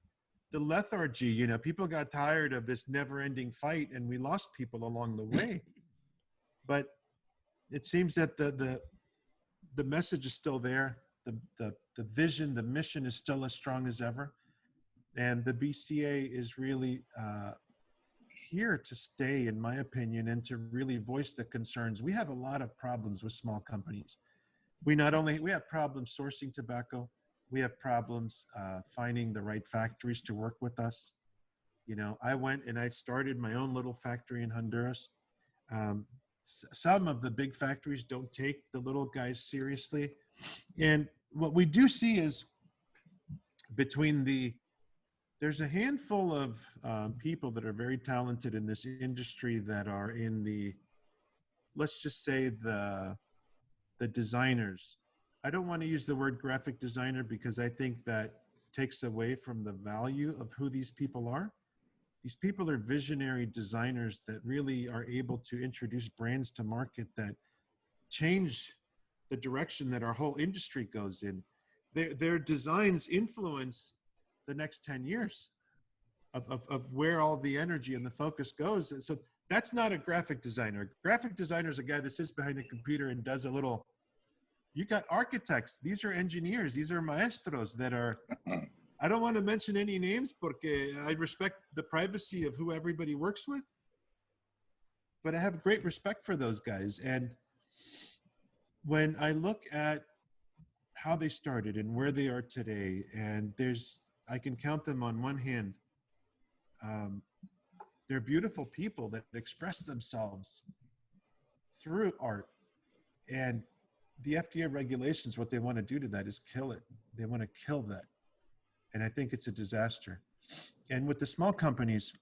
the lethargy, you know, people got tired of this never-ending fight, and we lost people along the way. But it seems that the message is still there. The vision, the mission is still as strong as ever. And the BCA is really here to stay, in my opinion, and to really voice the concerns. We have a lot of problems with small companies. We have problems sourcing tobacco. We have problems finding the right factories to work with us. You know, I went and I started my own little factory in Honduras. Some of the big factories don't take the little guys seriously. And what we do see is there's a handful of people that are very talented in this industry that are in let's just say the designers. I don't want to use the word graphic designer because I think that takes away from the value of who these people are. These people are visionary designers that really are able to introduce brands to market that change the direction that our whole industry goes in. Their designs influence the next 10 years of where all the energy and the focus goes. So that's not a graphic designer. A graphic designer is a guy that sits behind a computer and does a little You got architects. These are engineers. These are maestros that are, I don't want to mention any names porque I respect the privacy of who everybody works with, but I have great respect for those guys. And when I look at how they started and where they are today, and I can count them on one hand. They're beautiful people that express themselves through art. And the FDA regulations, what they want to do to that is kill it. They want to kill that. And I think it's a disaster. And with the small companies,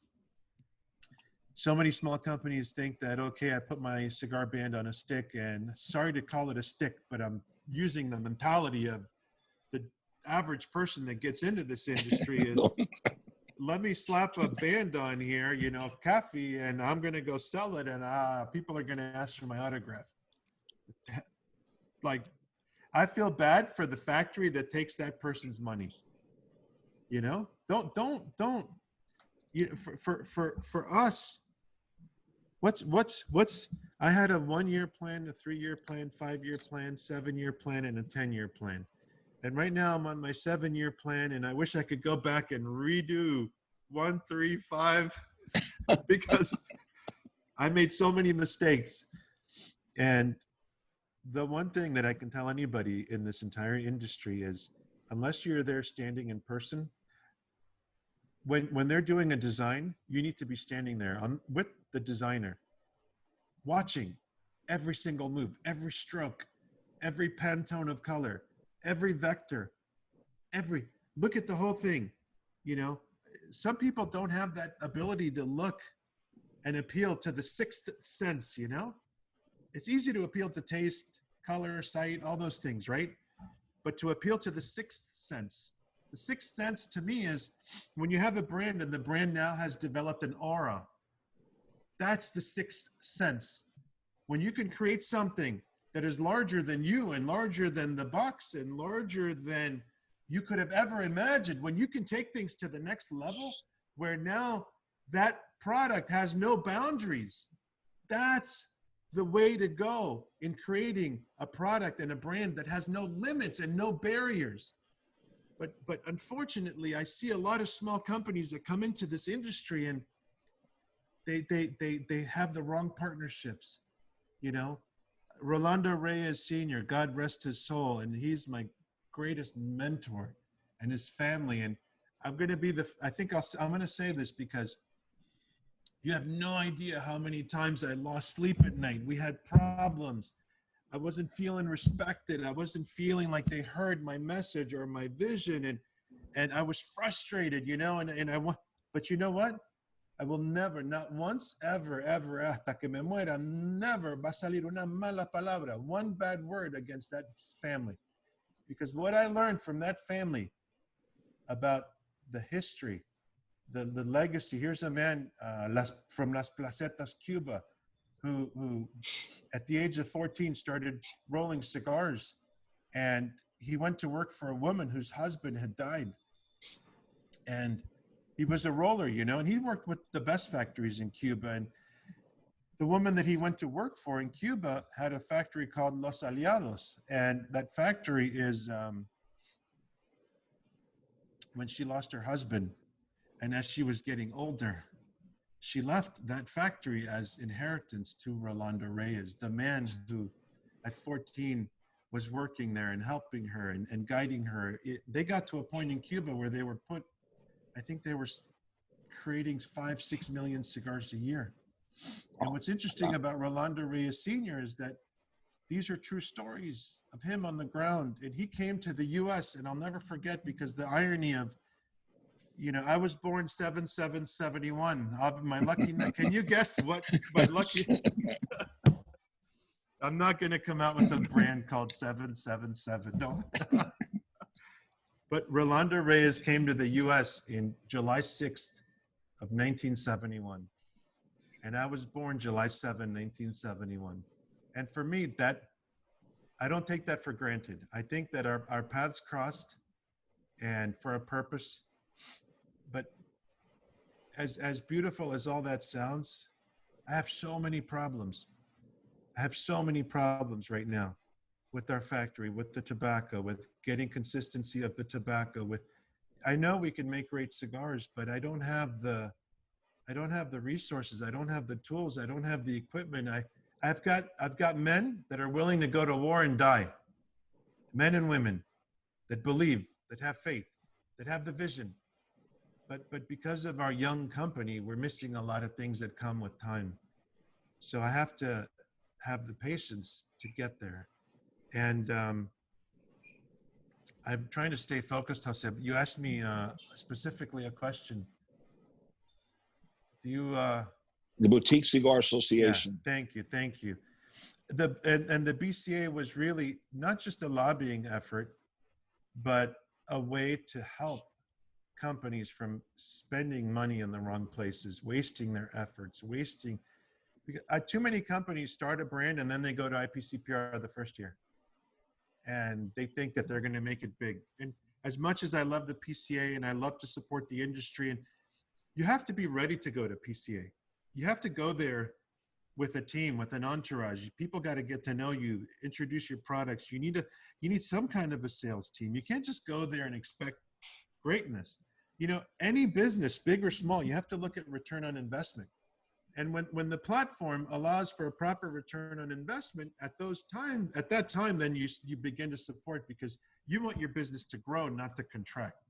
so many small companies think that, okay, I put my cigar band on a stick, and sorry to call it a stick, but I'm using the mentality of the average person that gets into this industry is, let me slap a band on here, you know, Kafie, and I'm going to go sell it, and people are going to ask for my autograph. Like, I feel bad for the factory that takes that person's money. You know, don't. You know, for us, what's? I had a 1-year plan, a 3-year plan, 5-year plan, 7-year plan, and a 10-year plan. And right now I'm on my 7-year plan, and I wish I could go back and redo 1, 3, 5 because I made so many mistakes. And the one thing that I can tell anybody in this entire industry is, unless you're there standing in person, when they're doing a design, you need to be standing there with the designer, watching every single move, every stroke, every Pantone of color, every vector, look at the whole thing. You know, some people don't have that ability to look and appeal to the sixth sense, you know? It's easy to appeal to taste, color, sight, all those things, right? But to appeal to the sixth sense, the sixth sense to me is when you have a brand and the brand now has developed an aura. That's the sixth sense. When you can create something that is larger than you and larger than the box and larger than you could have ever imagined, when you can take things to the next level where now that product has no boundaries, that's the way to go in creating a product and a brand that has no limits and no barriers. But unfortunately, I see a lot of small companies that come into this industry and they have the wrong partnerships. You know, Rolando Reyes Sr., God rest his soul, and he's my greatest mentor, and his family. And I'm going to be I'm going to say this because you have no idea how many times I lost sleep at night. We had problems. I wasn't feeling respected. I wasn't feeling like they heard my message or my vision. And I was frustrated, you know, but you know what? I will never, not once, ever, hasta que me muera, never va a salir una mala palabra, one bad word against that family. Because what I learned from that family about the history, the legacy, here's a man from Las Placetas, Cuba, who at the age of 14 started rolling cigars, and he went to work for a woman whose husband had died. And he was a roller, you know, and he worked with the best factories in Cuba. And the woman that he went to work for in Cuba had a factory called Los Aliados. And that factory is, when she lost her husband, and as she was getting older, she left that factory as inheritance to Rolando Reyes, the man who at 14 was working there and helping her and guiding her. They got to a point in Cuba where they were I think they were creating 5-6 million cigars a year. And what's interesting about Rolando Reyes Sr. is that these are true stories of him on the ground. And he came to the US, and I'll never forget, because the irony of, you know, I was born 7/7/71. My lucky, can you guess what my lucky? I'm not going to come out with a brand called 777. No. But Rolando Reyes came to the US in July 6th of 1971. And I was born July 7, 1971. And for me, I don't take that for granted. I think that our paths crossed and for a purpose. But as beautiful as all that sounds, I have so many problems. I have so many problems right now. with our factory, with the tobacco, with getting consistency of the tobacco. I know we can make great cigars, but I don't have the resources. I don't have the tools. I don't have the equipment. I've got men that are willing to go to war and die. Men and women that believe, that have faith, that have the vision. But because of our young company, we're missing a lot of things that come with time. So I have to have the patience to get there. And I'm trying to stay focused, Jose. You asked me specifically a question. Do you? The Boutique Cigar Association. Yeah, thank you. And the BCA was really not just a lobbying effort, but a way to help companies from spending money in the wrong places, wasting their efforts, too many companies start a brand and then they go to IPCPR the first year. And they think that they're going to make it big. And as much as I love the PCA and I love to support the industry, and you have to be ready to go to PCA. You have to go there with a team, with an entourage. People got to get to know you, introduce your products. You need some kind of a sales team. You can't just go there and expect greatness. You know, any business, big or small, you have to look at return on investment. And when the platform allows for a proper return on investment at that time, then you begin to support, because you want your business to grow, not to contract.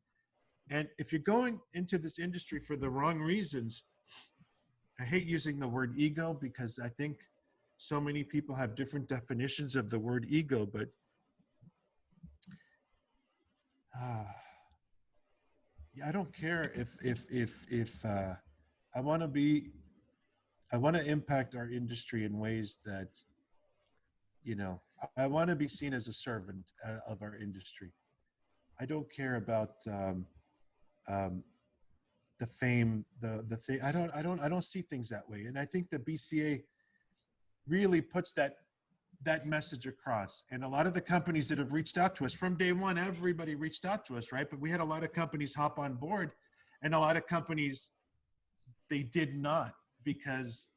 And if you're going into this industry for the wrong reasons, I hate using the word ego, because I think so many people have different definitions of the word ego, but I don't care if I want to impact our industry in ways that, you know, I want to be seen as a servant of our industry. I don't care about the fame, the thing. I don't see things that way. And I think the BCA really puts that message across. And a lot of the companies that have reached out to us from day one, everybody reached out to us, right? But we had a lot of companies hop on board, and a lot of companies, they did not, because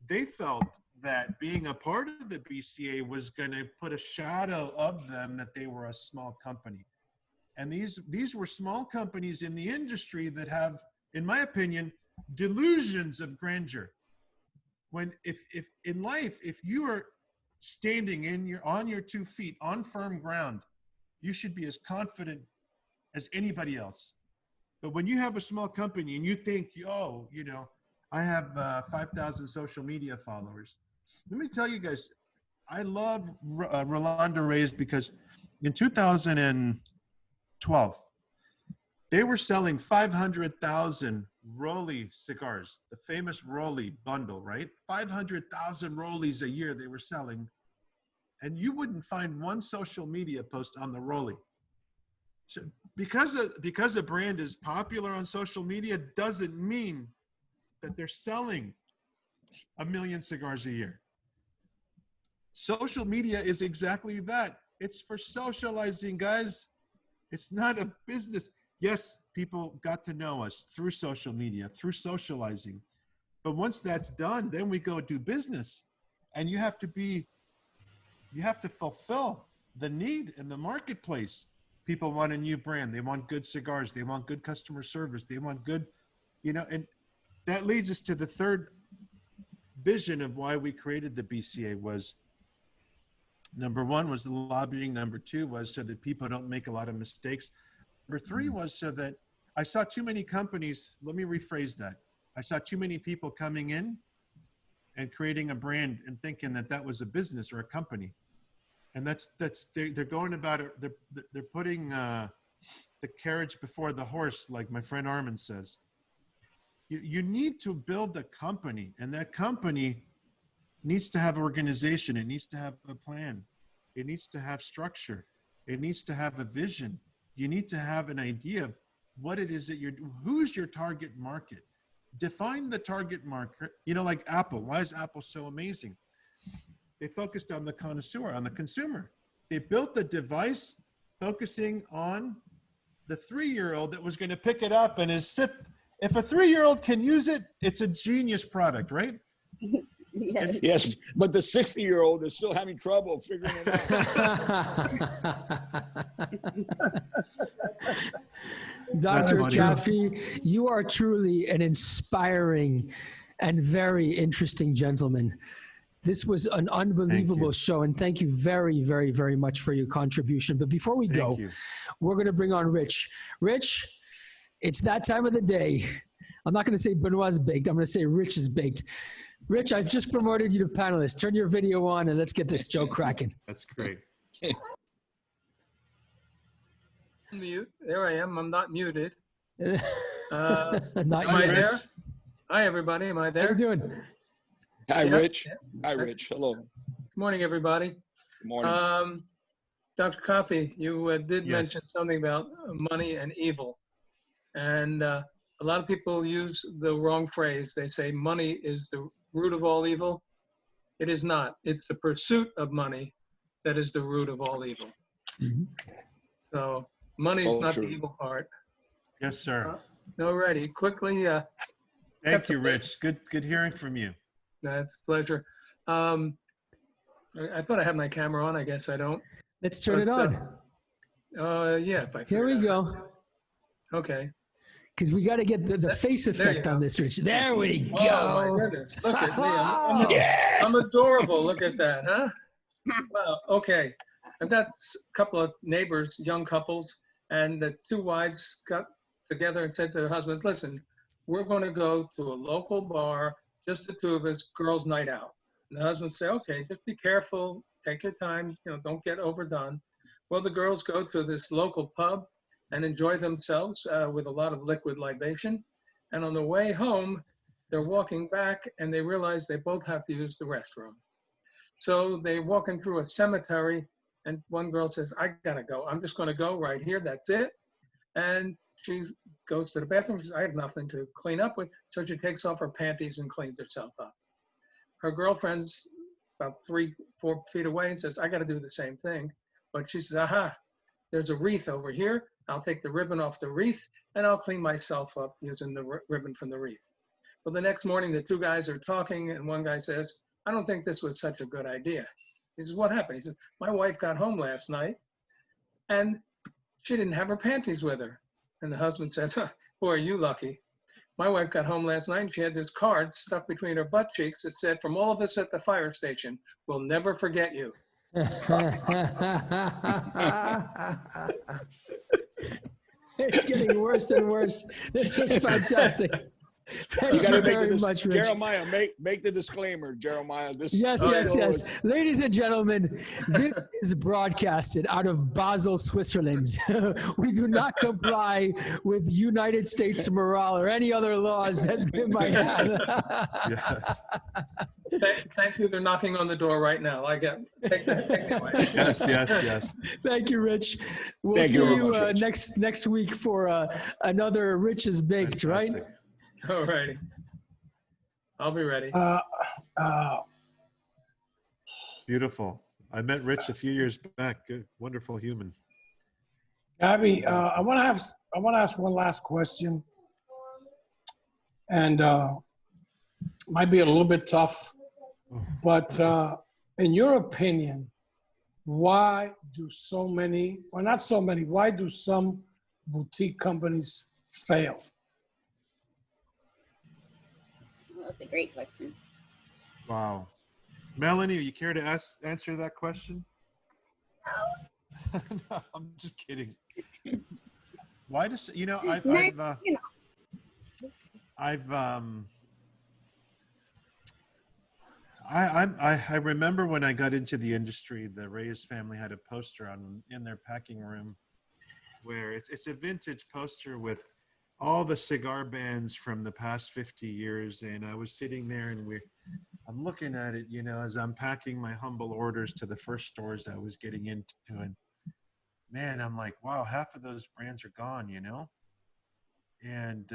they felt that being a part of the BCA was going to put a shadow of them, that they were a small company. And these were small companies in the industry that have, in my opinion, delusions of grandeur. When if in life, if you are standing on your 2 feet on firm ground, you should be as confident as anybody else. But when you have a small company and you think, oh, you know, I have 5,000 social media followers. Let me tell you guys, I love Rolando Reyes, because in 2012, they were selling 500,000 Rolly cigars, the famous Rolly bundle, right? 500,000 Rollies a year they were selling. And you wouldn't find one social media post on the Rolly. So because a brand is popular on social media doesn't mean that they're selling 1 million cigars a year. Social media is exactly that. It's for socializing, guys. It's not a business. Yes, people got to know us through social media, through socializing. But once that's done, then we go do business. And you have to fulfill the need in the marketplace. People want a new brand. They want good cigars. They want good customer service. They want good, you know, and that leads us to the third vision of why we created the BCA. Was number one was the lobbying. Number two was so that people don't make a lot of mistakes. Number three was so that I saw too many companies. Let me rephrase that. I saw too many people coming in and creating a brand and thinking that that was a business or a company. And they're going about it. They're putting the carriage before the horse, like my friend Armin says. You need to build a company, and that company needs to have organization. It needs to have a plan. It needs to have structure. It needs to have a vision. You need to have an idea of what it is that who's your target market. Define the target market. You know, like Apple. Why is Apple so amazing? They focused on the connoisseur, on the consumer. They built a device focusing on the 3-year-old that was going to pick it up and if a 3-year-old can use it, it's a genius product, right? Yes. Yes, but the 60-year-old is still having trouble figuring it out. Dr. That's funny. Kafie, you are truly an inspiring and very interesting gentleman. This was an unbelievable show, and thank you very, very, very much for your contribution. But before we go, Thank you. we're going to bring on Rich. Rich, it's that time of the day. I'm not going to say Benoit's baked. I'm going to say Rich is baked. Rich, I've just promoted you to panelist. Turn your video on and let's get this show cracking. That's great. Mute. There I am. I'm not muted. Not Am I yet. there? Hi, everybody. Am I How you there? doing? Hi, Yeah. Rich. Hi, Rich. Hello. Good morning, everybody. Good morning. Dr. Kafie, you did Yes. mention something about money and evil. And a lot of people use the wrong phrase. They say money is the root of all evil. It is not. It's the pursuit of money that is the root of all evil. Mhm. So money is Oh, not true. the evil part. Yes, sir. Alrighty, quickly. Thank you, Rich. Good hearing from you. That's a pleasure. I thought I had my camera on. I guess I don't. Let's turn it on. Yeah, if I Here we figure it out. go. Okay. Because we got to get the face There you effect on go. this, Rich. There we Oh my go. goodness! Look at me. I'm adorable. Look at that, huh? Well, okay. I've got a couple of neighbors, young couples, and the two wives got together and said to their husbands, "Listen, we're going to go to a local bar, just the two of us, girls' night out." And the husbands say, "Okay, just be careful. Take your time. Don't get overdone." Well, the girls go to this local pub and enjoy themselves with a lot of liquid libation. And on the way home, they're walking back and they realize they both have to use the restroom. So they're walking through a cemetery and one girl says, "I gotta go. I'm just gonna go right here. That's it." And she goes to the bathroom. She says, "I have nothing to clean up with." So she takes off her panties and cleans herself up. Her girlfriend's about 3-4 feet away and says, "I gotta do the same thing." But she says, "Aha, there's a wreath over here. I'll take the ribbon off the wreath and I'll clean myself up using the ribbon from the wreath." Well, the next morning, the two guys are talking and one guy says, "I don't think this was such a good idea." He says, "What happened?" He says, "My wife got home last night and she didn't have her panties with her." And the husband said, "Boy, are you lucky. My wife got home last night and she had this card stuck between her butt cheeks that said, 'From all of us at the fire station, we'll never forget you.'" It's getting worse and worse. This was fantastic. You Thank you got to make very the much, Rich. Jeremiah, make the disclaimer, Jeremiah. This Yes, this yes, show yes. is- Ladies and gentlemen, this is broadcasted out of Basel, Switzerland. We do not comply with United States morale or any other laws that they might have. Yes, Thank you. They're knocking on the door right now. Take me away. yes, yes. Thank you, Rich. We'll Thank see you very you much, Rich. next week for another Rich is Baked, right? Fantastic. All righty. I'll be ready. Beautiful. I met Rich a few years back. Good, wonderful human. Gaby, I want to ask one last question, and might be a little bit tough, but in your opinion, why do so many, or not so many, why do some boutique companies fail? Well, that's a great question. Wow. Melanie, you care to answer that question? No, I'm just kidding. Why does, I remember when I got into the industry, the Reyes family had a poster in their packing room where it's a vintage poster with all the cigar bands from the past 50 years. And I was sitting there and I'm looking at it, as I'm packing my humble orders to the first stores I was getting into. And man, I'm like, wow, half of those brands are gone, And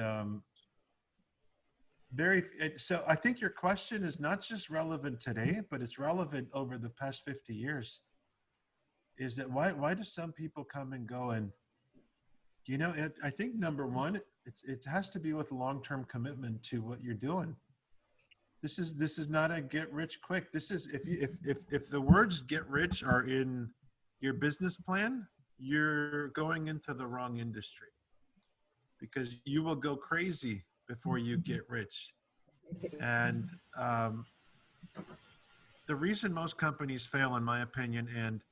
so I think your question is not just relevant today, but it's relevant over the past 50 years. Is that why do some people come and go? And I think number one, it has to be with long-term commitment to what you're doing. This is not a get rich quick. This is if the words get rich are in your business plan, you're going into the wrong industry, because you will go crazy before you get rich. And the reason most companies fail, in my opinion, and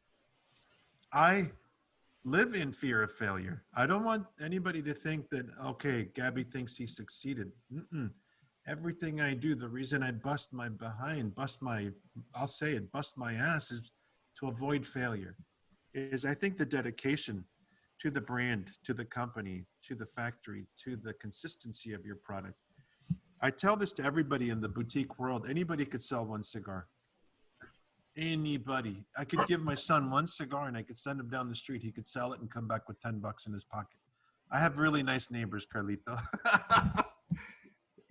I live in fear of failure. I don't want anybody to think that, okay, Gaby thinks he succeeded. Mm-mm. Everything I do, the reason I bust my behind, bust my ass, is to avoid failure. Is I think the dedication to the brand, to the company, to the factory, to the consistency of your product. I tell this to everybody in the boutique world. Anybody could sell one cigar. Anybody. I could give my son one cigar and I could send him down the street. He could sell it and come back with $10 in his pocket. I have really nice neighbors, Carlito.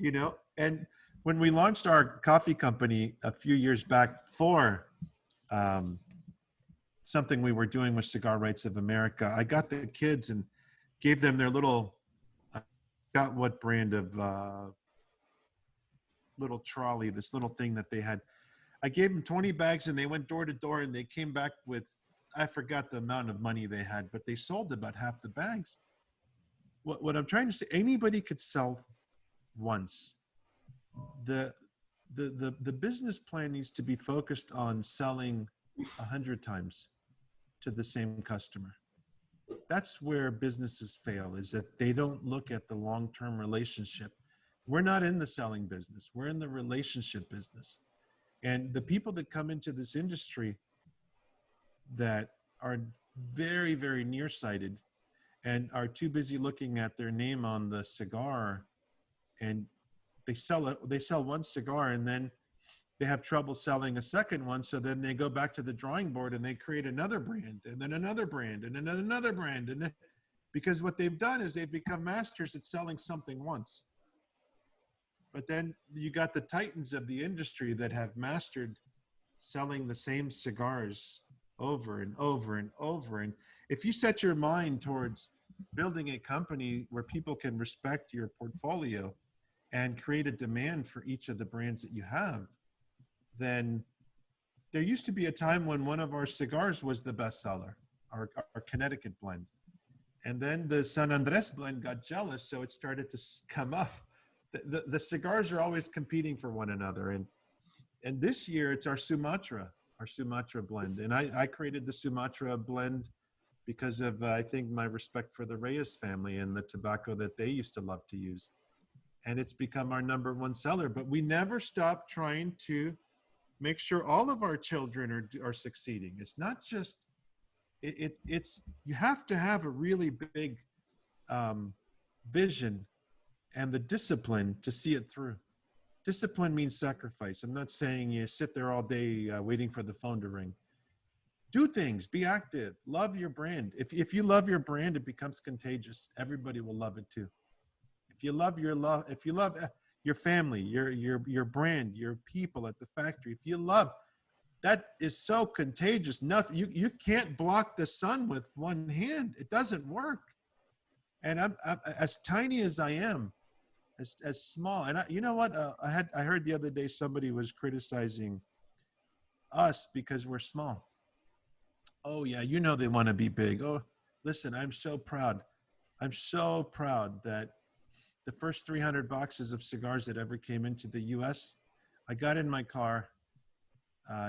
You know, and when we launched our coffee company a few years back for something we were doing with Cigar Rights of America, I got the kids and gave them their little, I got what brand of little trolley, this little thing that they had. I gave them 20 bags and they went door to door and they came back with, I forgot the amount of money they had, but they sold about half the bags. What I'm trying to say, anybody could sell once. The business plan needs to be focused on selling 100 times to the same customer. That's where businesses fail, is that they don't look at the long-term relationship. We're not in the selling business. We're in the relationship business. And the people that come into this industry that are very, very nearsighted and are too busy looking at their name on the cigar, and they sell one cigar and then they have trouble selling a second one. So then they go back to the drawing board and they create another brand and then another brand and then another brand. And then, because what they've done is they've become masters at selling something once. But then you got the titans of the industry that have mastered selling the same cigars over and over and over. And if you set your mind towards building a company where people can respect your portfolio and create a demand for each of the brands that you have, then there used to be a time when one of our cigars was the best seller, our Connecticut blend. And then the San Andres blend got jealous, so it started to come up. The cigars are always competing for one another. And this year it's our Sumatra blend. And I created the Sumatra blend because of, I think, my respect for the Reyes family and the tobacco that they used to love to use. And it's become our #1 seller. But we never stop trying to make sure all of our children are succeeding. It's not just, it's you have to have a really big vision and the discipline to see it through. Discipline means sacrifice. I'm not saying you sit there all day waiting for the phone to ring. Do things, be active, love your brand. If you love your brand, it becomes contagious. Everybody will love it too. If you love your family, your brand, your people at the factory, if you love, that is so contagious. Nothing, you can't block the sun with one hand. It doesn't work. And I'm as tiny as I am, as small. And you know what? I heard the other day somebody was criticizing us because we're small. Oh yeah, you know they want to be big. Oh, listen, I'm so proud. I'm so proud that the first 300 boxes of cigars that ever came into the U.S., I got in my car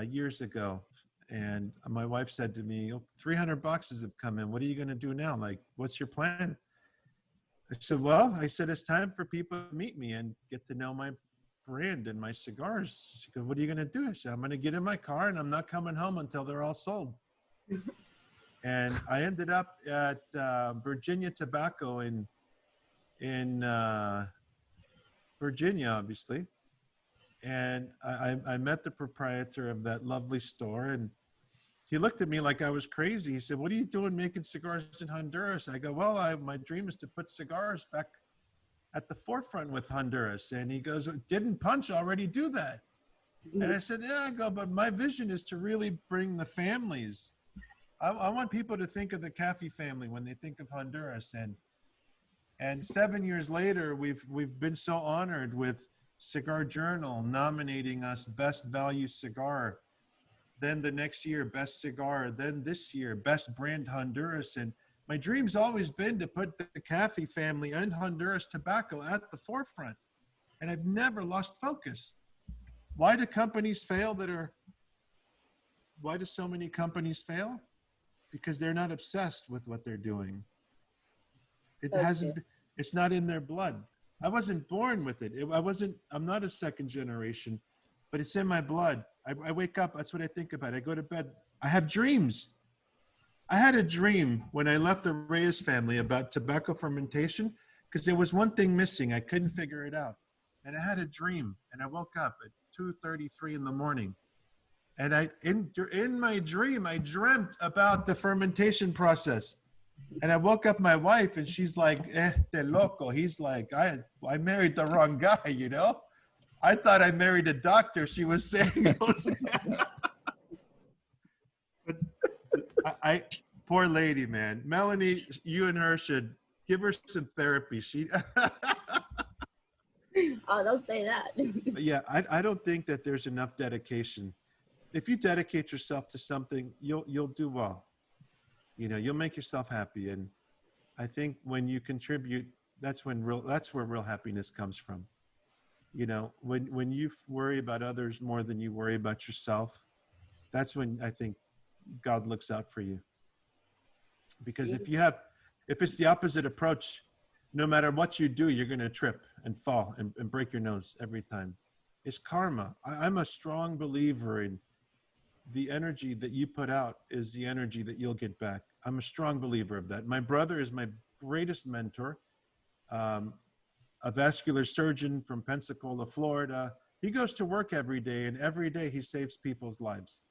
years ago, and my wife said to me, oh, 300 boxes have come in. What are you going to do now? Like, what's your plan? I said, well, it's time for people to meet me and get to know my brand and my cigars. She goes, what are you going to do? I said, I'm going to get in my car and I'm not coming home until they're all sold. And I ended up at Virginia Tobacco in Virginia, obviously. And I met the proprietor of that lovely store, and he looked at me like I was crazy. He said, what are you doing making cigars in Honduras? I go, well, my dream is to put cigars back at the forefront with Honduras. And he goes, didn't Punch already do that? And I said, yeah, I go, but my vision is to really bring the families. I want people to think of the Kafie family when they think of Honduras. And 7 years later, we've been so honored with Cigar Journal nominating us Best Value Cigar. Then the next year, Best Cigar. Then this year, Best Brand Honduras. And my dream's always been to put the Kafie family and Honduras tobacco at the forefront. And I've never lost focus. Why do companies fail why do so many companies fail? Because they're not obsessed with what they're doing. It's not in their blood. I wasn't born with it. I'm not a second generation, but it's in my blood. I wake up, that's what I think about. I go to bed, I have dreams. I had a dream when I left the Reyes family about tobacco fermentation because there was one thing missing. I couldn't figure it out. And I had a dream and I woke up at 2:33 in the morning. And in my dream, I dreamt about the fermentation process. And I woke up my wife and she's like, te loco. He's like, I married the wrong guy, you know? I thought I married a doctor. She was saying, but I poor lady, man. Melanie, you and her should give her some therapy. Oh, don't say that. Yeah, I don't think that there's enough dedication. If you dedicate yourself to something, you'll do well. You know, you'll make yourself happy. And I think when you contribute, that's where real happiness comes from. You know, when you worry about others more than you worry about yourself, that's when I think God looks out for you. Because if it's the opposite approach, no matter what you do, you're going to trip and fall and break your nose every time. It's karma. I'm a strong believer in the energy that you put out is the energy that you'll get back. I'm a strong believer of that. My brother is my greatest mentor, a vascular surgeon from Pensacola, Florida. He goes to work every day, and every day he saves people's lives.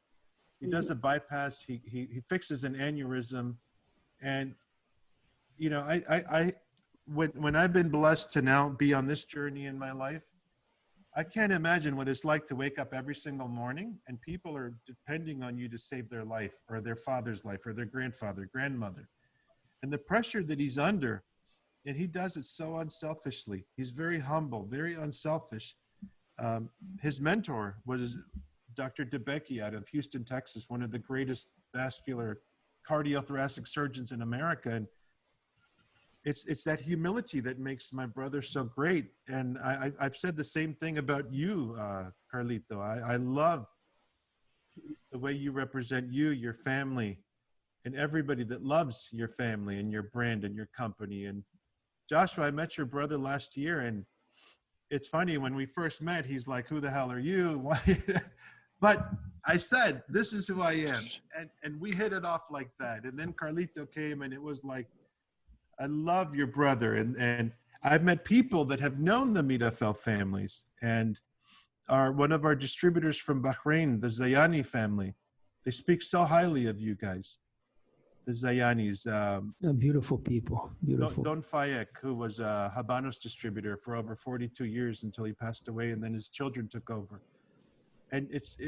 He does a bypass. He fixes an aneurysm. And, you know, when I've been blessed to now be on this journey in my life, I can't imagine what it's like to wake up every single morning and people are depending on you to save their life or their father's life or their grandfather, grandmother. And the pressure that he's under, and he does it so unselfishly. He's very humble, very unselfish. His mentor was Dr. DeBecke out of Houston, Texas, one of the greatest vascular cardiothoracic surgeons in America. And it's that humility that makes my brother so great. And I've said the same thing about you, Carlito. I love the way you represent you, your family, and everybody that loves your family and your brand and your company. And Joshua, I met your brother last year, and it's funny, when we first met, he's like, who the hell are you? Why? But I said, this is who I am. And we hit it off like that. And then Carlito came, and it was like, I love your brother. And I've met people that have known the Meerapfel families and are one of our distributors from Bahrain, the Zayani family. They speak so highly of you guys. The Zayanis. Beautiful people. Beautiful. Don Fayek, who was a Habanos distributor for over 42 years until he passed away, and then his children took over. And it's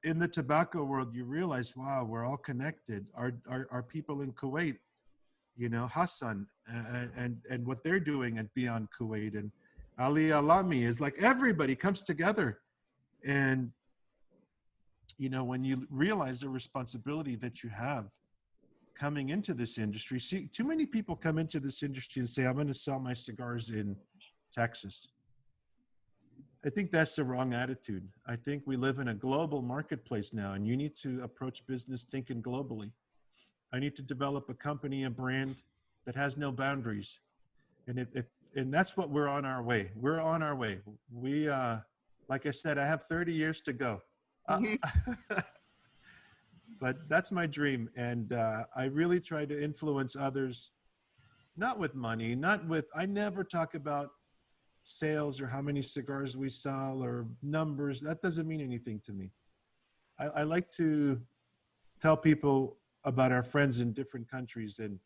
in the tobacco world, you realize, wow, we're all connected. Our people in Kuwait, you know, Hassan and what they're doing at Beyond Kuwait, and Ali Alami is like, everybody comes together. And, you know, when you realize the responsibility that you have coming into this industry, see, too many people come into this industry and say, I'm going to sell my cigars in Texas. I think that's the wrong attitude. I think we live in a global marketplace now, and you need to approach business thinking globally. I need to develop a company, a brand that has no boundaries. And and that's what we're on our way. We're on our way. We, like I said, I have 30 years to go. But that's my dream. And I really try to influence others, not with money, I never talk about sales or how many cigars we sell or numbers. That doesn't mean anything to me. I like to tell people about our friends in different countries and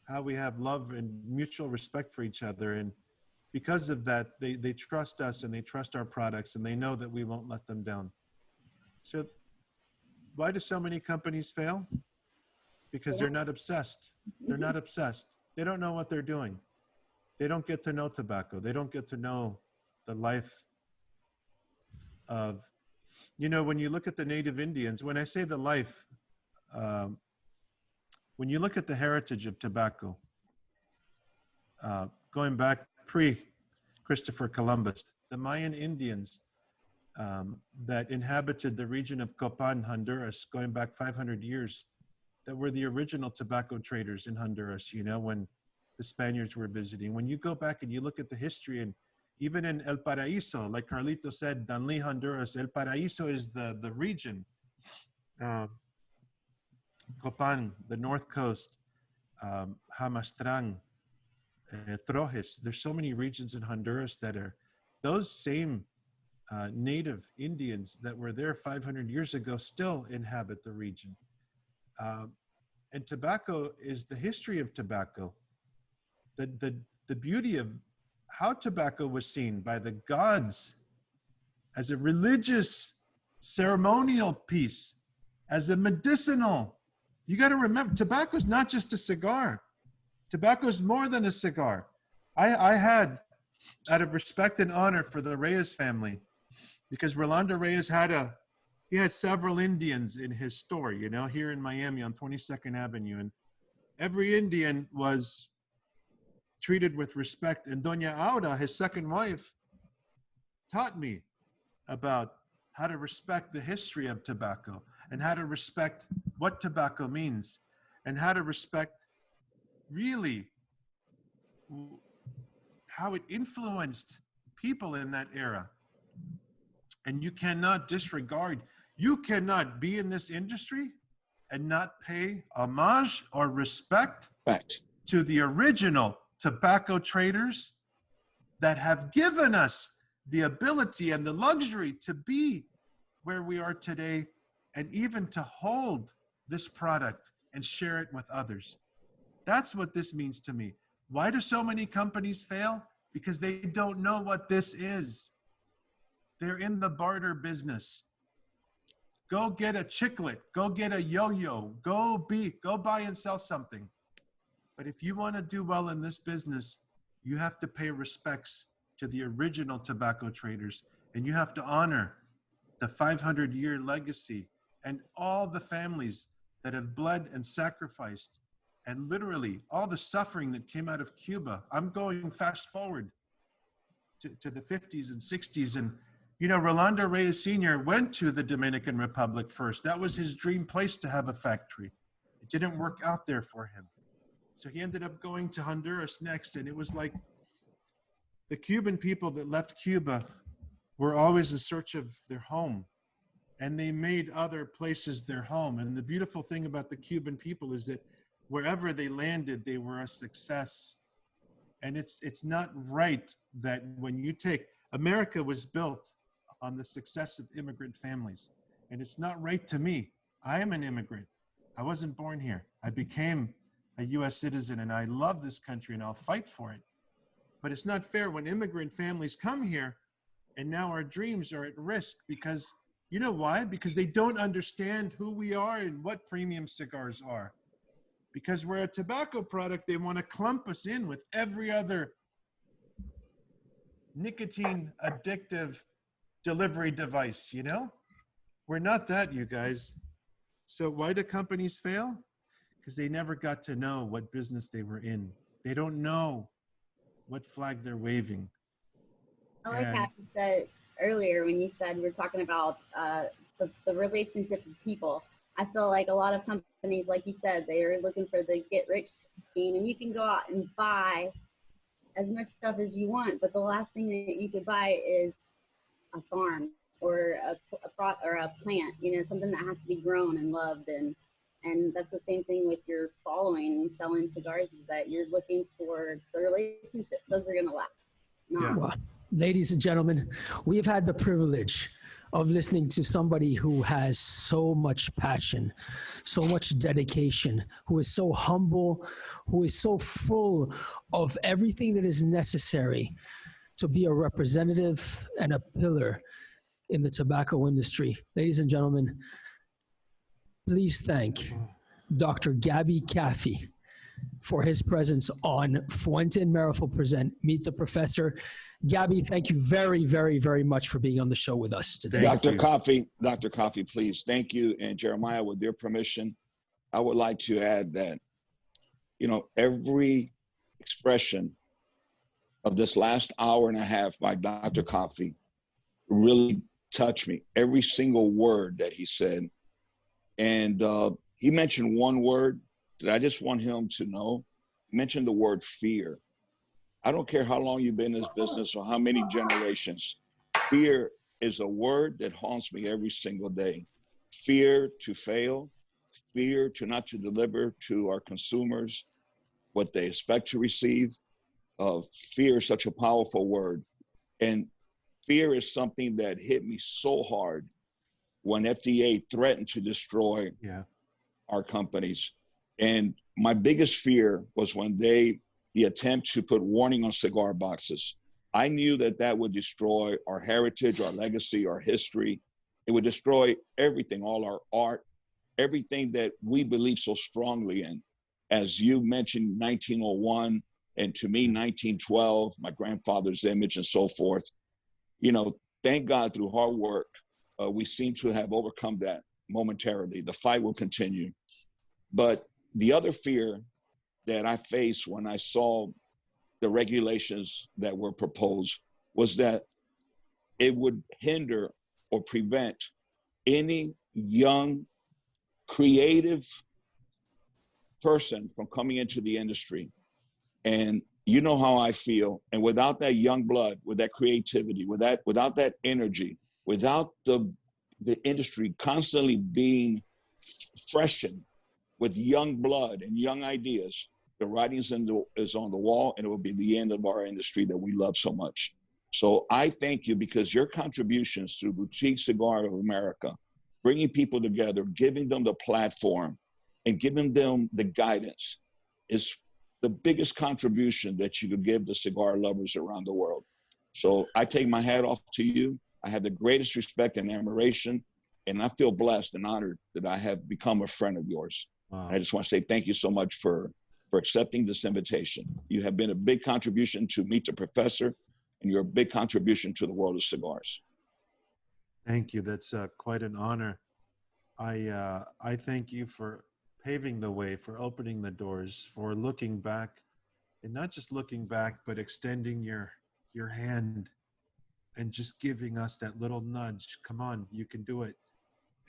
how we have love and mutual respect for each other. And because of that, they trust us and they trust our products and they know that we won't let them down. So why do so many companies fail? Because they're not obsessed. They're not obsessed. They don't know what they're doing. They don't get to know tobacco. They don't get to know the life of, you know, when you look at the native Indians, when I say the life, when you look at the heritage of tobacco, going back pre-Christopher Columbus, the Mayan Indians that inhabited the region of Copan, Honduras, going back 500 years, that were the original tobacco traders in Honduras, you know, when the Spaniards were visiting. When you go back and you look at the history, and even in El Paraíso, like Carlito said, Danlí, Honduras, El Paraíso is the region. Copan, the north coast, Hamastran, Trojes. There's so many regions in Honduras that are those same native Indians that were there 500 years ago still inhabit the region. And tobacco is the history of tobacco. The beauty of how tobacco was seen by the gods as a religious ceremonial piece, as a medicinal. You got to remember, tobacco is not just a cigar. Tobacco is more than a cigar. I had, out of respect and honor for the Reyes family, because Rolando Reyes he had several Indians in his store, you know, here in Miami on 22nd Avenue. And every Indian was treated with respect. And Doña Aura, his second wife, taught me about how to respect the history of tobacco and how to respect what tobacco means and how to respect really how it influenced people in that era. And you cannot disregard, you cannot be in this industry and not pay homage or respect to the original tobacco traders that have given us the ability and the luxury to be where we are today, and even to hold this product and share it with others. That's what this means to me. Why do so many companies fail? Because they don't know what this is. They're in the barter business. Go get a chiclet, go get a yo-yo, go buy and sell something. But if you want to do well in this business, you have to pay respects to the original tobacco traders, and you have to honor the 500-year legacy and all the families that have bled and sacrificed, and literally all the suffering that came out of Cuba. I'm going fast forward to the 50s and 60s, and you know, Rolando Reyes Sr. went to the Dominican Republic first. That was his dream place to have a factory. It didn't work out there for him. So he ended up going to Honduras next, and it was like the Cuban people that left Cuba were always in search of their home, and they made other places their home. And the beautiful thing about the Cuban people is that wherever they landed, they were a success. And it's not right that when you take, America was built on the success of immigrant families. And it's not right to me. I am an immigrant. I wasn't born here. I became a US citizen, and I love this country and I'll fight for it. But it's not fair when immigrant families come here and now our dreams are at risk, because you know why? Because they don't understand who we are and what premium cigars are. Because we're a tobacco product, they want to clump us in with every other nicotine addictive delivery device, you know? We're not that, you guys. So why do companies fail? Because they never got to know what business they were in. They don't know what flag they're waving. I like how you said earlier when you said we're talking about the relationship with people. I feel like a lot of companies, like you said, they are looking for the get-rich scheme, and you can go out and buy as much stuff as you want, but the last thing that you could buy is a farm or a plant, you know, something that has to be grown and loved. And that's the same thing with your following and selling cigars, is that you're looking for the relationships. Those are going to last. Yeah. Well, ladies and gentlemen, we have had the privilege of listening to somebody who has so much passion, so much dedication, who is so humble, who is so full of everything that is necessary to be a representative and a pillar in the tobacco industry. Ladies and gentlemen, please thank Dr. Gaby Kafie for his presence on Fuente and Meerapfel present Meet the Professor. Gaby, thank you very, very, very much for being on the show with us today. Dr. Kafie, please. Thank you. And Jeremiah, with your permission, I would like to add that, you know, every expression of this last hour and a half by Dr. Kafie really touched me. Every single word that he said. And he mentioned one word that I just want him to know. He mentioned the word fear. I don't care how long you've been in this business or how many generations. Fear is a word that haunts me every single day. Fear to fail, fear to not to deliver to our consumers what they expect to receive. Fear is such a powerful word. And fear is something that hit me so hard when FDA threatened to destroy our companies. And my biggest fear was when the attempt to put warning on cigar boxes. I knew that that would destroy our heritage, our legacy, our history. It would destroy everything, all our art, everything that we believe so strongly in. As you mentioned, 1901, and to me, 1912, my grandfather's image and so forth. You know, thank God through hard work, we seem to have overcome that momentarily. The fight will continue. But the other fear that I faced when I saw the regulations that were proposed was that it would hinder or prevent any young, creative person from coming into the industry. And you know how I feel. And without that young blood, with that creativity, without that energy, without the industry constantly being freshened with young blood and young ideas, the writing is on the wall, and it will be the end of our industry that we love so much. So I thank you because your contributions through Boutique Cigar of America, bringing people together, giving them the platform, and giving them the guidance is the biggest contribution that you could give the cigar lovers around the world. So I take my hat off to you. I have the greatest respect and admiration, and I feel blessed and honored that I have become a friend of yours. Wow. I just want to say thank you so much for accepting this invitation. You have been a big contribution to Meet the Professor, and you're a big contribution to the world of cigars. Thank you. That's quite an honor. I thank you for paving the way, for opening the doors, for looking back, and not just looking back, but extending your hand and just giving us that little nudge. Come on, you can do it.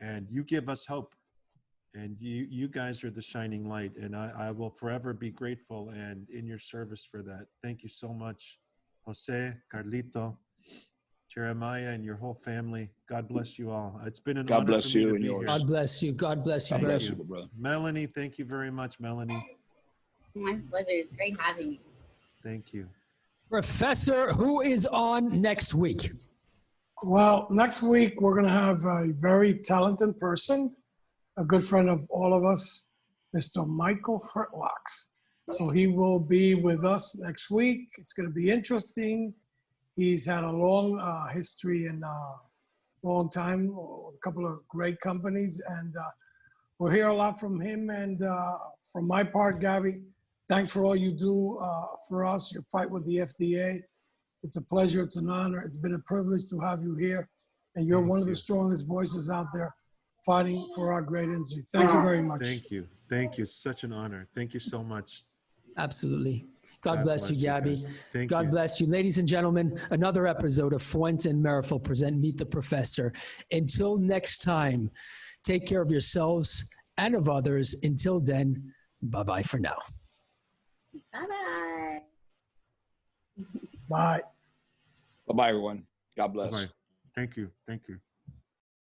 And you give us hope. And you guys are the shining light, and I will forever be grateful and in your service for that. Thank you so much, Jose, Carlito, Jeremiah, and your whole family. God bless you all. It's been an honor for me to be here. God bless you. God bless you. God bless you, brother. Melanie, thank you very much, Melanie. My pleasure. It's great having you. Thank you. Professor, who is on next week? Well, next week we're going to have a very talented person, a good friend of all of us, Mr. Michael Hertlocks. So he will be with us next week. It's going to be interesting. He's had a long history and long time, a couple of great companies, and we'll hear a lot from him. And from my part, Gaby, thanks for all you do for us, your fight with the FDA. It's a pleasure, it's an honor. It's been a privilege to have you here. And you're one of the strongest voices out there fighting for our great industry. Thank you very much. Thank you. Thank you. Such an honor. Thank you so much. Absolutely. God bless you, Gaby. Thank God you. bless you. Ladies and gentlemen, another episode of Fuente and Meerapfel present Meet the Professor. Until next time, take care of yourselves and of others. Until then, bye-bye for now. Bye-bye. Bye. Bye-bye, everyone. God bless. Bye-bye. Thank you. Thank you.